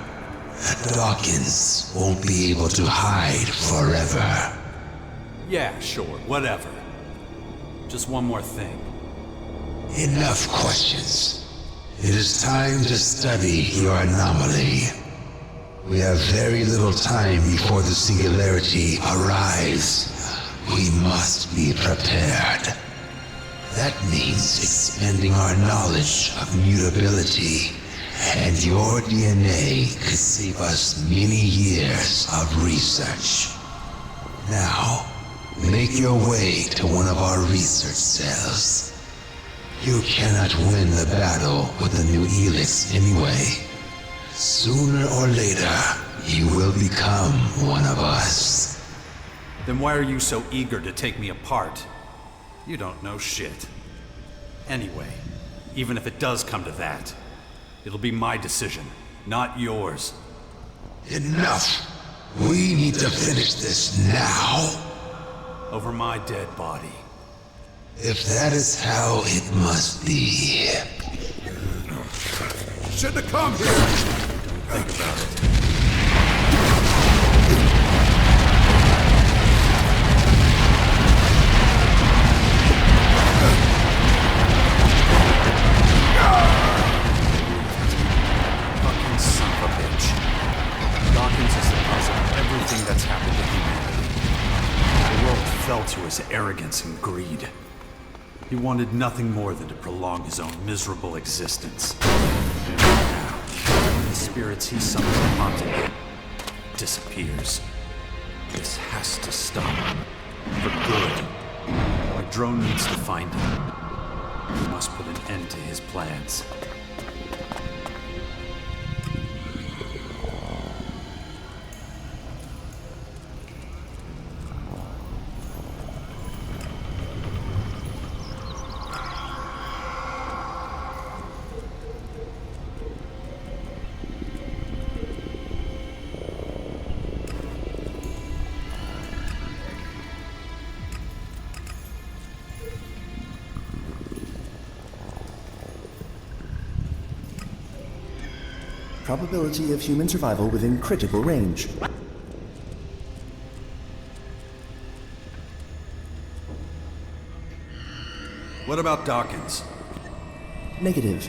Dawkins won't be able to hide forever. Yeah, sure, whatever. Just one more thing. Enough questions. It is time to study your anomaly. We have very little time before the singularity arrives. We must be prepared. That means expanding our knowledge of mutability, and your DNA could save us many years of research. Now, make your way to one of our research cells. You cannot win the battle with the new ELEX anyway. Sooner or later, you will become one of us. Then why are you so eager to take me apart? You don't know shit. Anyway, even if it does come to that, it'll be my decision, not yours. Enough! We need to finish this now. Over my dead body. If that is how it must be. Shouldn't have come here! Think about it. Fucking son of a bitch. Dawkins is the cause of everything that's happened to humanity. The world fell to his arrogance and greed. He wanted nothing more than to prolong his own miserable existence. Now, the spirits he summoned haunting him disappears. This has to stop. For good. My drone needs to find him. We must put an end to his plans. Probability of human survival within critical range. What about Dawkins? Negative.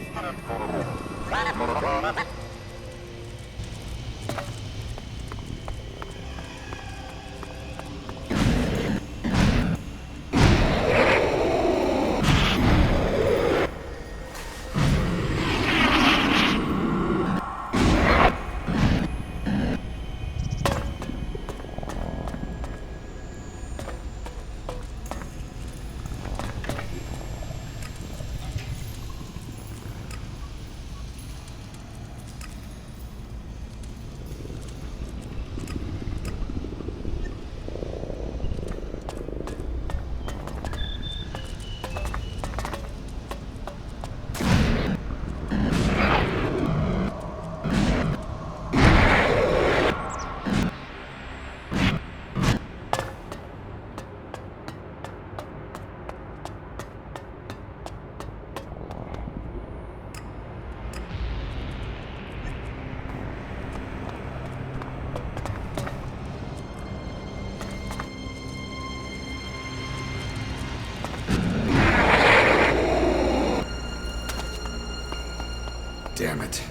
Damn it.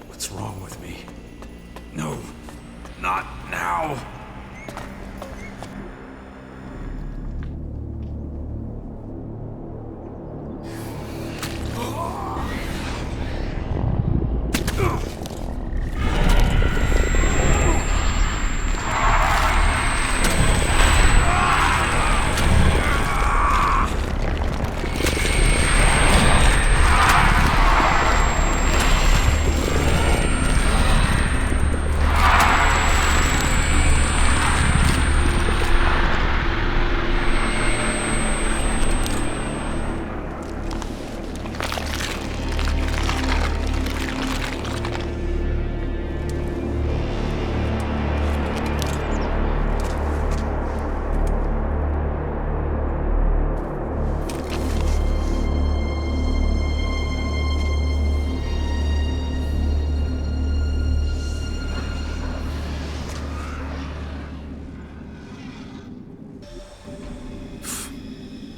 What's wrong with me? No. Ow!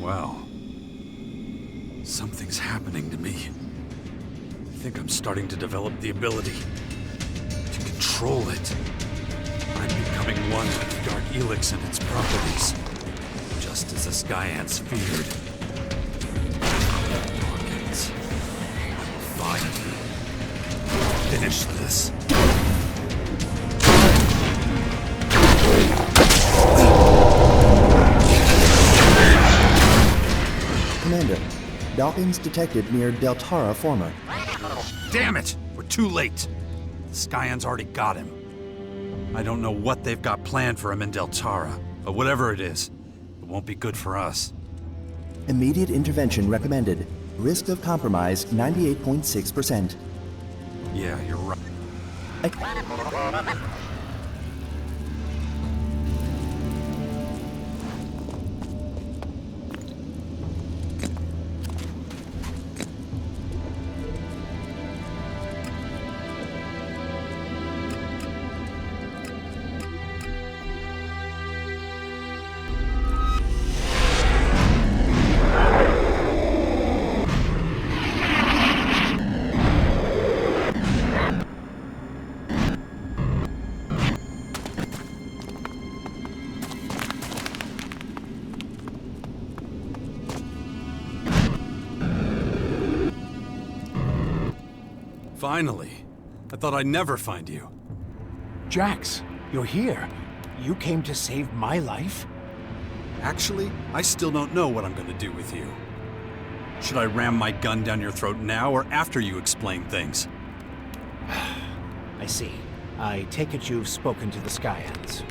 Well, something's happening to me. I think I'm starting to develop the ability to control it. I'm becoming one with the Dark Elex and its properties, just as the Sky Ants feared. Organs. I will finally finish this. Commander, Dawkins detected near Deltara Former. Damn it! We're too late. The Sky Ants already got him. I don't know what they've got planned for him in Deltara, but whatever it is, it won't be good for us. Immediate intervention recommended. Risk of compromise 98.6%. Yeah, you're right. Finally. I thought I'd never find you. Jax, you're here. You came to save my life? Actually, I still don't know what I'm gonna do with you. Should I ram my gun down your throat now or after you explain things? I see. I take it you've spoken to the Sky Ants.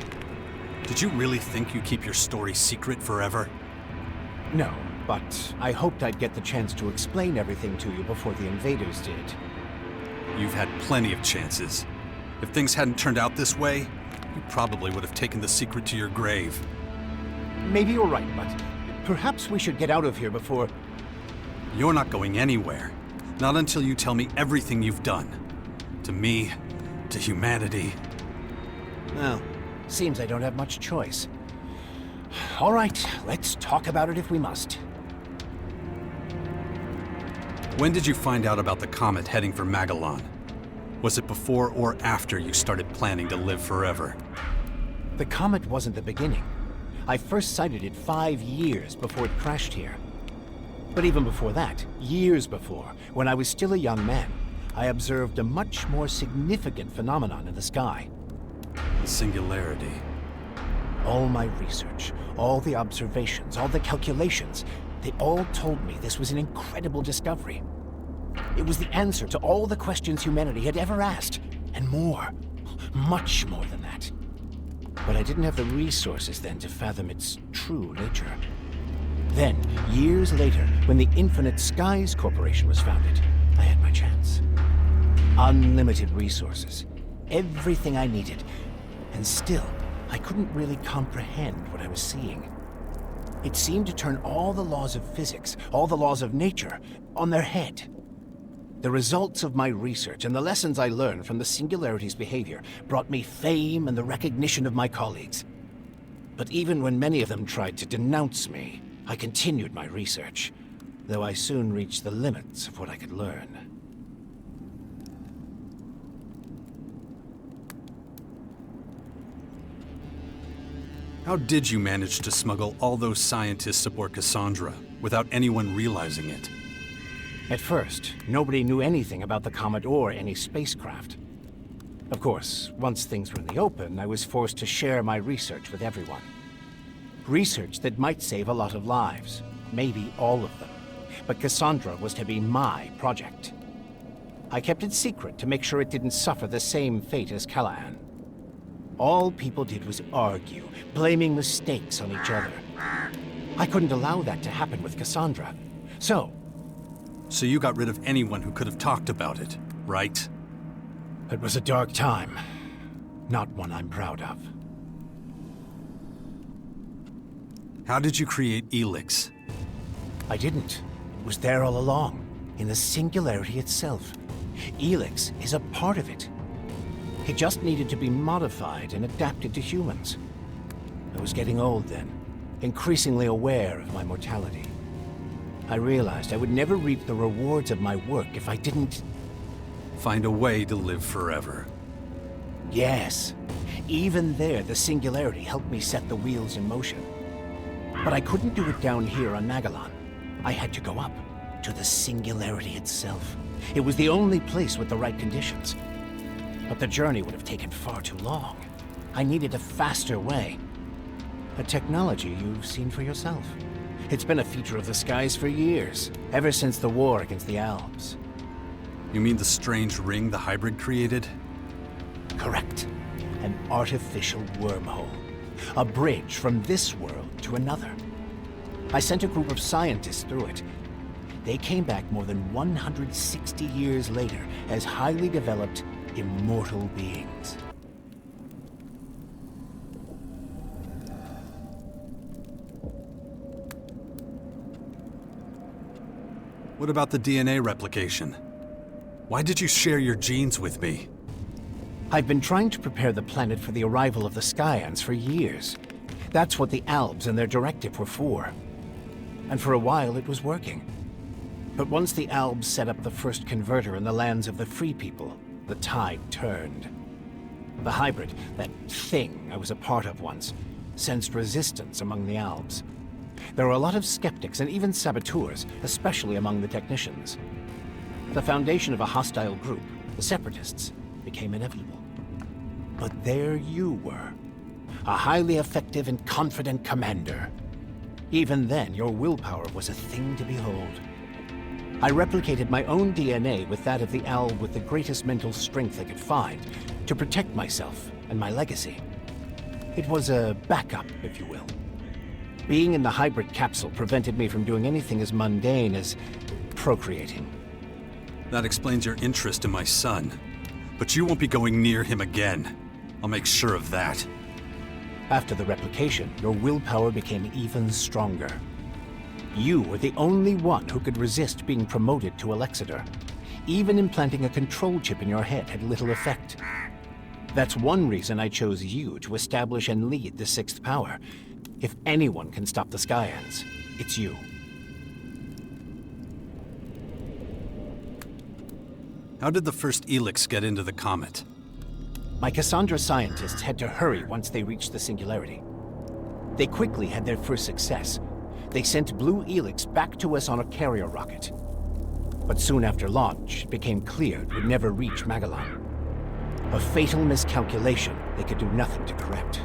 Did you really think you'd keep your story secret forever? No, but I hoped I'd get the chance to explain everything to you before the invaders did. You've had plenty of chances. If things hadn't turned out this way, you probably would have taken the secret to your grave. Maybe you're right, but perhaps we should get out of here before... You're not going anywhere. Not until you tell me everything you've done. To me, to humanity. Well, seems I don't have much choice. All right, let's talk about it if we must. When did you find out about the comet heading for Magellan? Was it before or after you started planning to live forever? The comet wasn't the beginning. I first sighted it 5 years before it crashed here. But even before that, years before, when I was still a young man, I observed a much more significant phenomenon in the sky. The singularity. All my research, all the observations, all the calculations, they all told me this was an incredible discovery. It was the answer to all the questions humanity had ever asked, and more. Much more than that. But I didn't have the resources then to fathom its true nature. Then, years later, when the Infinite Skies Corporation was founded, I had my chance. Unlimited resources. Everything I needed. And still, I couldn't really comprehend what I was seeing. It seemed to turn all the laws of physics, all the laws of nature, on their head. The results of my research and the lessons I learned from the Singularity's behavior brought me fame and the recognition of my colleagues. But even when many of them tried to denounce me, I continued my research, though I soon reached the limits of what I could learn. How did you manage to smuggle all those scientists aboard Cassandra without anyone realizing it? At first, nobody knew anything about the comet or any spacecraft. Of course, once things were in the open, I was forced to share my research with everyone. Research that might save a lot of lives, maybe all of them. But Cassandra was to be my project. I kept it secret to make sure it didn't suffer the same fate as Callahan. All people did was argue, blaming mistakes on each other. I couldn't allow that to happen with Cassandra. So you got rid of anyone who could have talked about it, right? It was a dark time. Not one I'm proud of. How did you create ELEX? I didn't. It was there all along, in the singularity itself. ELEX is a part of it. It just needed to be modified and adapted to humans. I was getting old then, increasingly aware of my mortality. I realized I would never reap the rewards of my work if I didn't... Find a way to live forever. Yes. Even there, the singularity helped me set the wheels in motion. But I couldn't do it down here on Magellan. I had to go up, to the singularity itself. It was the only place with the right conditions. But the journey would have taken far too long. I needed a faster way. A technology you've seen for yourself. It's been a feature of the skies for years, ever since the war against the Alps. You mean the strange ring the hybrid created? Correct. An artificial wormhole. A bridge from this world to another. I sent a group of scientists through it. They came back more than 160 years later as highly developed, immortal beings. What about the DNA replication? Why did you share your genes with me? I've been trying to prepare the planet for the arrival of the Skyans for years. That's what the Albs and their directive were for. And for a while it was working. But once the Albs set up the first converter in the lands of the Free People, the tide turned. The hybrid, that thing I was a part of once, sensed resistance among the Albs. There were a lot of skeptics and even saboteurs, especially among the technicians. The foundation of a hostile group, the Separatists, became inevitable. But there you were, a highly effective and confident commander. Even then, your willpower was a thing to behold. I replicated my own DNA with that of the Alb with the greatest mental strength I could find to protect myself and my legacy. It was a backup, if you will. Being in the hybrid capsule prevented me from doing anything as mundane as procreating. That explains your interest in my son. But you won't be going near him again. I'll make sure of that. After the replication, your willpower became even stronger. You were the only one who could resist being promoted to Alexander. Even implanting a control chip in your head had little effect. That's one reason I chose you to establish and lead the Sixth Power. If anyone can stop the Skyans, it's you. How did the first ELEX get into the comet? My Cassandra scientists had to hurry once they reached the singularity. They quickly had their first success. They sent Blue ELEX back to us on a carrier rocket. But soon after launch, it became clear it would never reach Magellan. A fatal miscalculation they could do nothing to correct.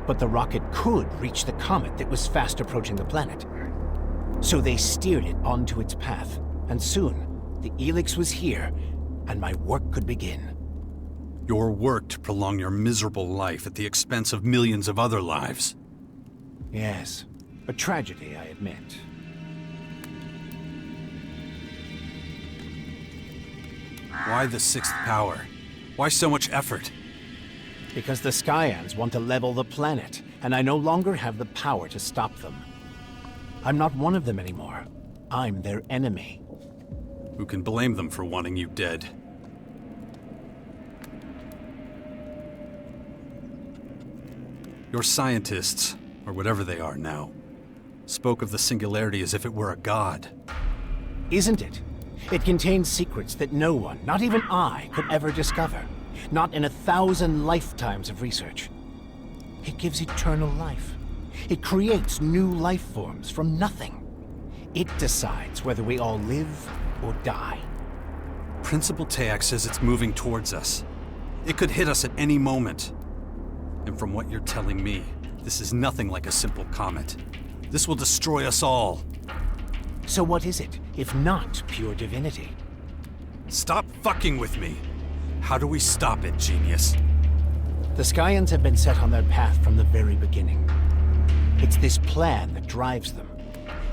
But the rocket could reach the comet that was fast approaching the planet. So they steered it onto its path, and soon, the ELEX was here, and my work could begin. Your work to prolong your miserable life at the expense of millions of other lives. Yes, a tragedy, I admit. Why the Sixth Power? Why so much effort? Because the Skyans want to level the planet, and I no longer have the power to stop them. I'm not one of them anymore. I'm their enemy. Who can blame them for wanting you dead? Your scientists, or whatever they are now, spoke of the singularity as if it were a god. Isn't it? It contains secrets that no one, not even I, could ever discover. Not in 1,000 lifetimes of research. It gives eternal life. It creates new life forms from nothing. It decides whether we all live or die. Principal Teac says it's moving towards us. It could hit us at any moment. And from what you're telling me, this is nothing like a simple comet. This will destroy us all. So what is it, if not pure divinity? Stop fucking with me. How do we stop it, genius? The Skyans have been set on their path from the very beginning. It's this plan that drives them.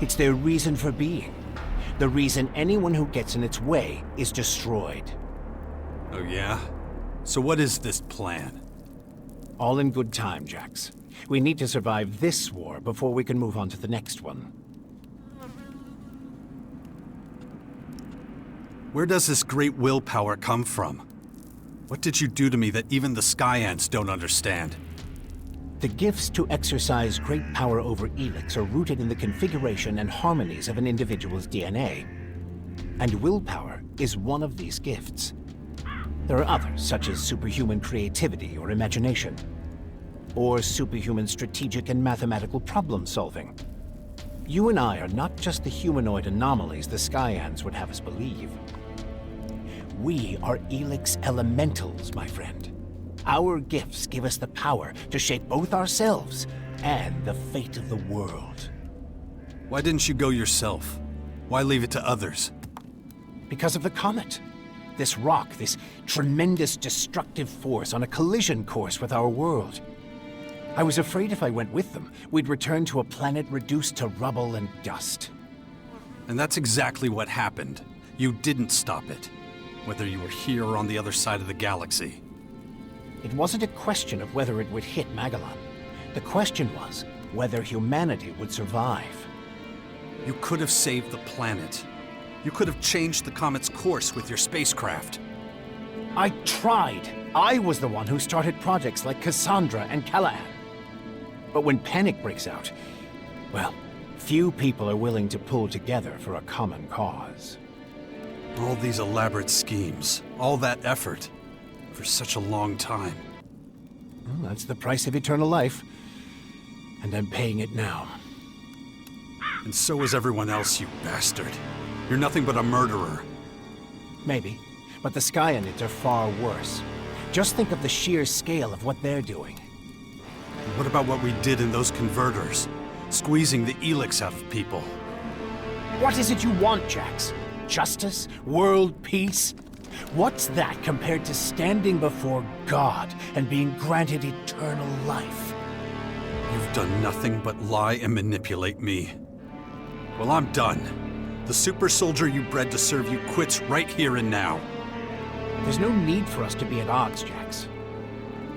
It's their reason for being. The reason anyone who gets in its way is destroyed. Oh yeah? So what is this plan? All in good time, Jax. We need to survive this war before we can move on to the next one. Where does this great willpower come from? What did you do to me that even the Skyants don't understand? The gifts to exercise great power over Elex are rooted in the configuration and harmonies of an individual's DNA. And willpower is one of these gifts. There are others, such as superhuman creativity or imagination, or superhuman strategic and mathematical problem-solving. You and I are not just the humanoid anomalies the Skyans would have us believe. We are Elex elementals, my friend. Our gifts give us the power to shape both ourselves and the fate of the world. Why didn't you go yourself? Why leave it to others? Because of the comet. This rock, this tremendous destructive force on a collision course with our world. I was afraid if I went with them, we'd return to a planet reduced to rubble and dust. And that's exactly what happened. You didn't stop it. Whether you were here or on the other side of the galaxy. It wasn't a question of whether it would hit Magellan. The question was whether humanity would survive. You could have saved the planet. You could have changed the comet's course with your spacecraft. I tried. I was the one who started projects like Cassandra and Callahan. But when panic breaks out, well, few people are willing to pull together for a common cause. All these elaborate schemes, all that effort, for such a long time. Well, that's the price of eternal life. And I'm paying it now. And so is everyone else, you bastard. You're nothing but a murderer. Maybe, but the Skyanids are far worse. Just think of the sheer scale of what they're doing. And what about what we did in those converters? Squeezing the Elex out of people. What is it you want, Jax? Justice? World peace? What's that compared to standing before God and being granted eternal life? You've done nothing but lie and manipulate me. Well, I'm done. The super soldier you bred to serve you quits right here and now. There's no need for us to be at odds, Jax.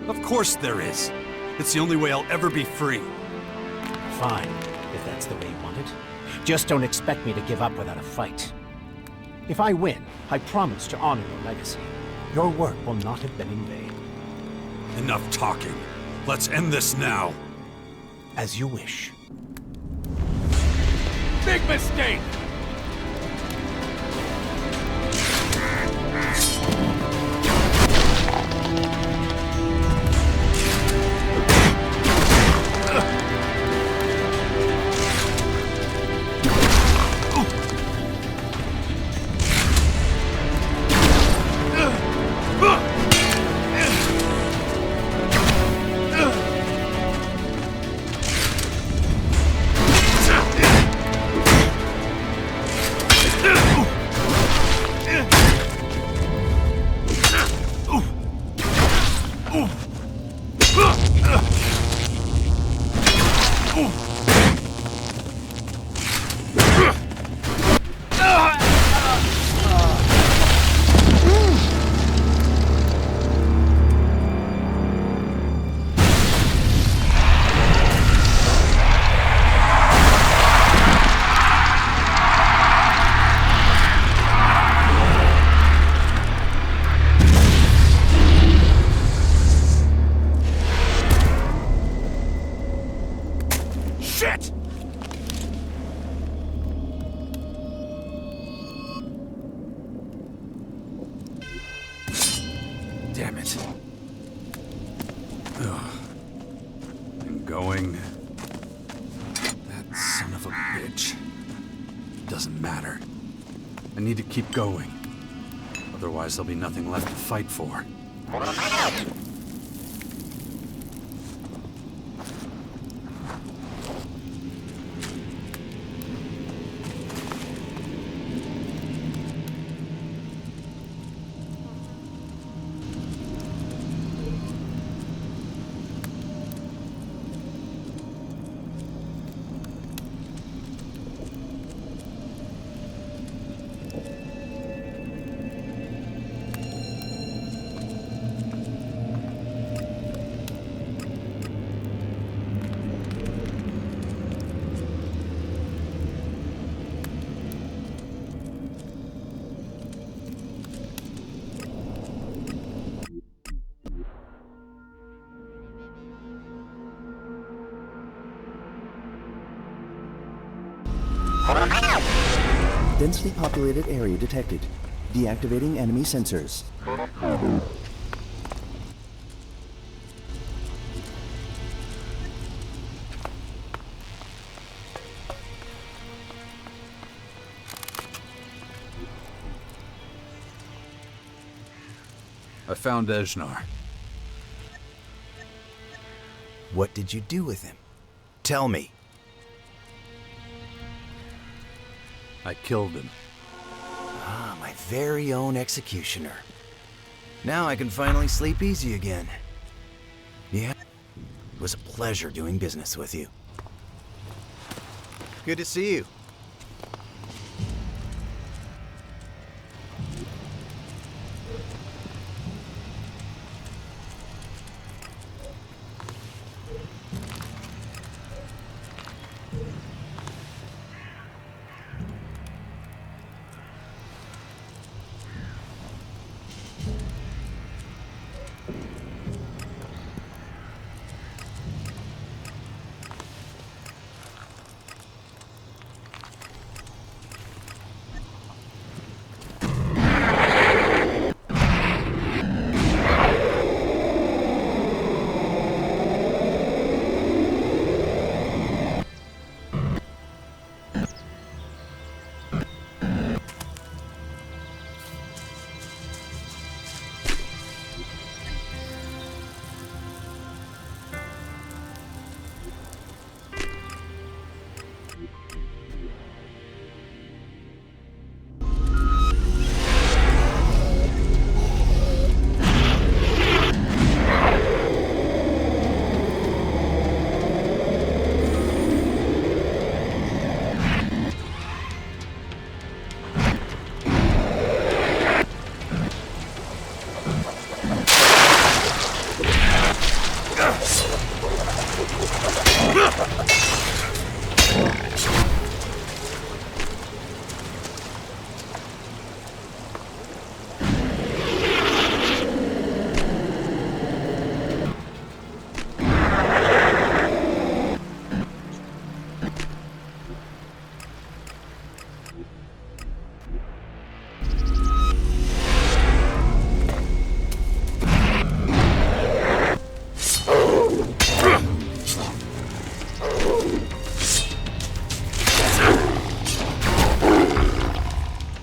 Of course there is. It's the only way I'll ever be free. Fine, if that's the way you want it. Just don't expect me to give up without a fight. If I win, I promise to honor your legacy. Your work will not have been in vain. Enough talking. Let's end this now. As you wish. Big mistake! Doesn't matter. I need to keep going. Otherwise, there'll be nothing left to fight for. Densely populated area detected. Deactivating enemy sensors. I found Ejnar. What did you do with him? Tell me. I killed him. Ah, my very own executioner. Now I can finally sleep easy again. Yeah, it was a pleasure doing business with you. Good to see you.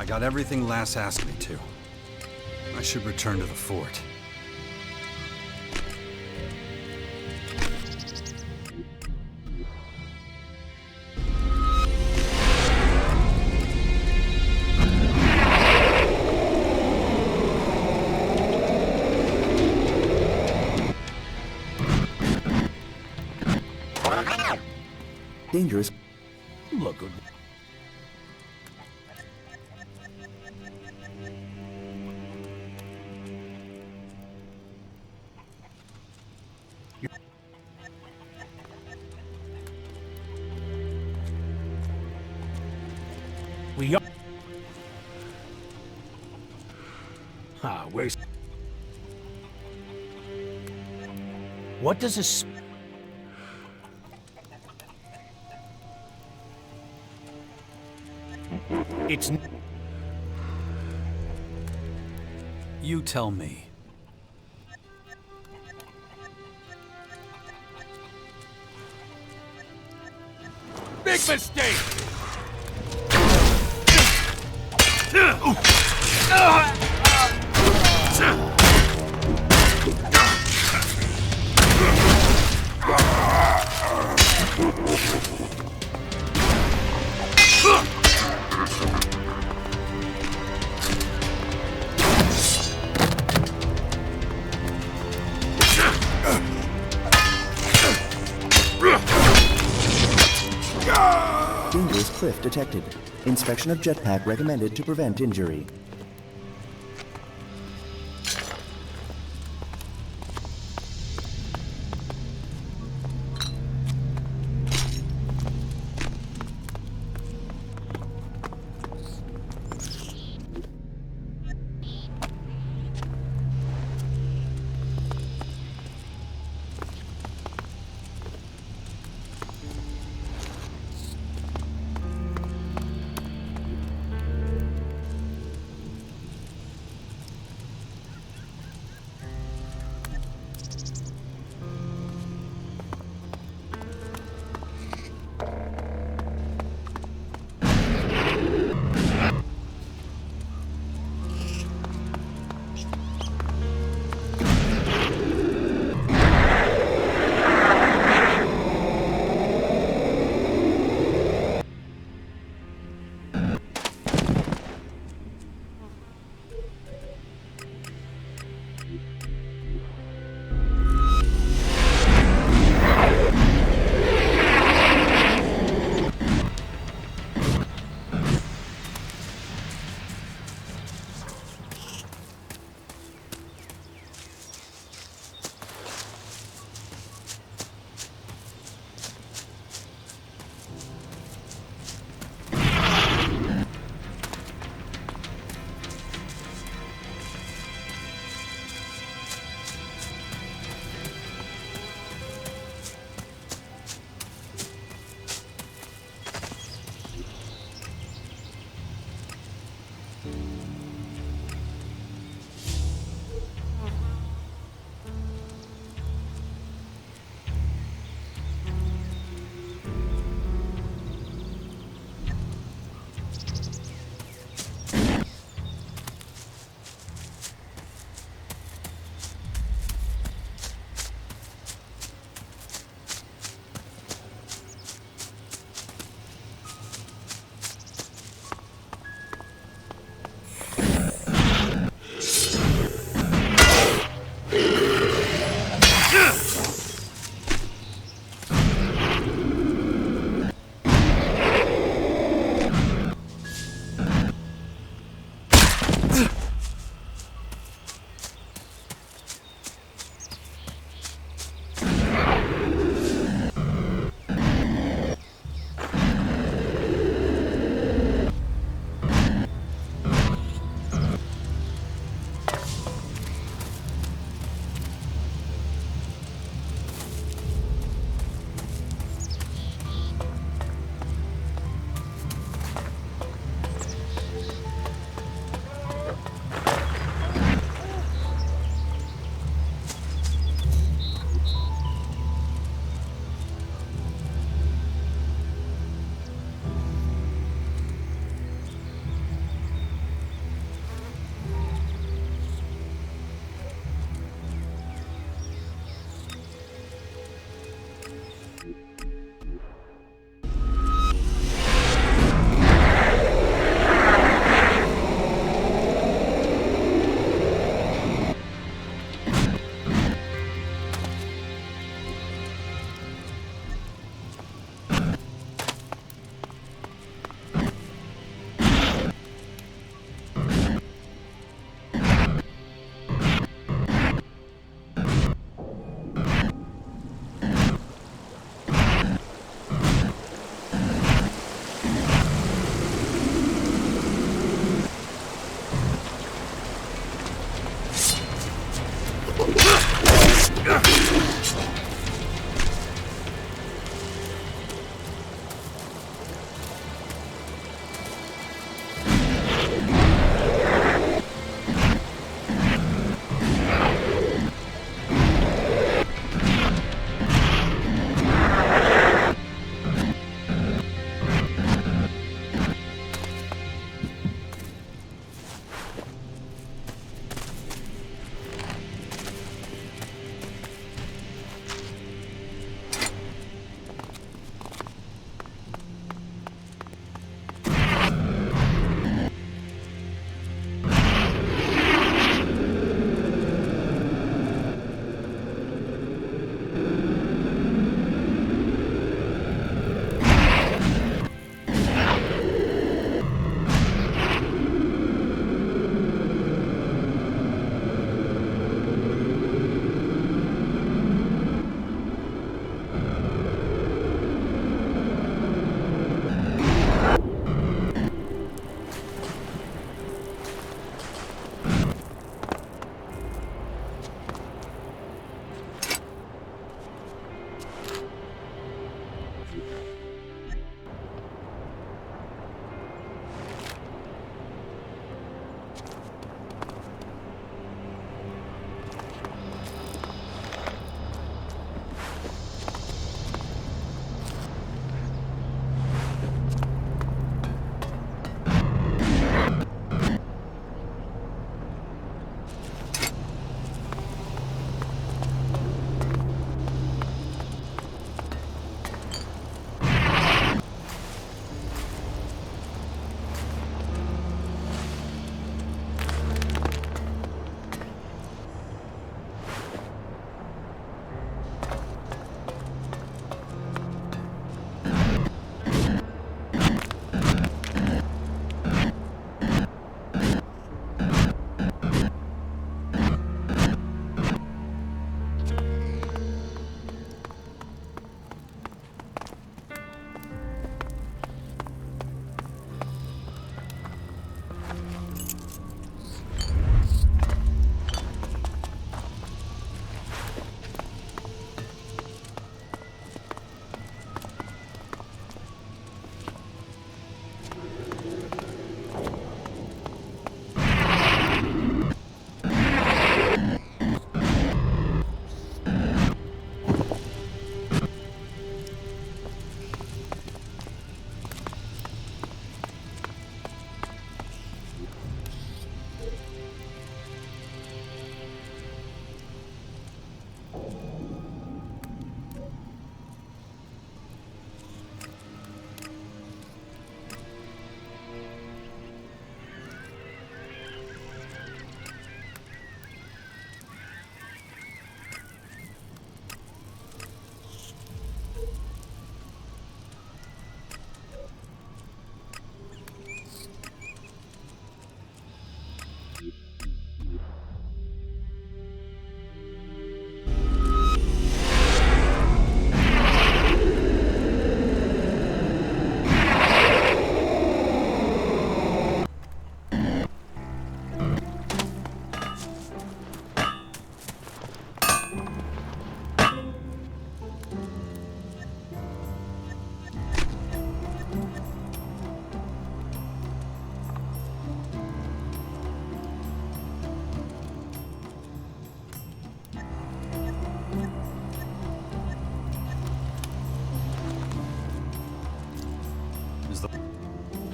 Got everything Lass asked me to. I should return to the fort. Dangerous. Look. We are. Ah, where's. What does this. It's. You tell me. Big mistake! cliff detected. Inspection of jetpack recommended to prevent injury.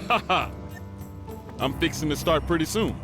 Haha. I'm fixing to start pretty soon.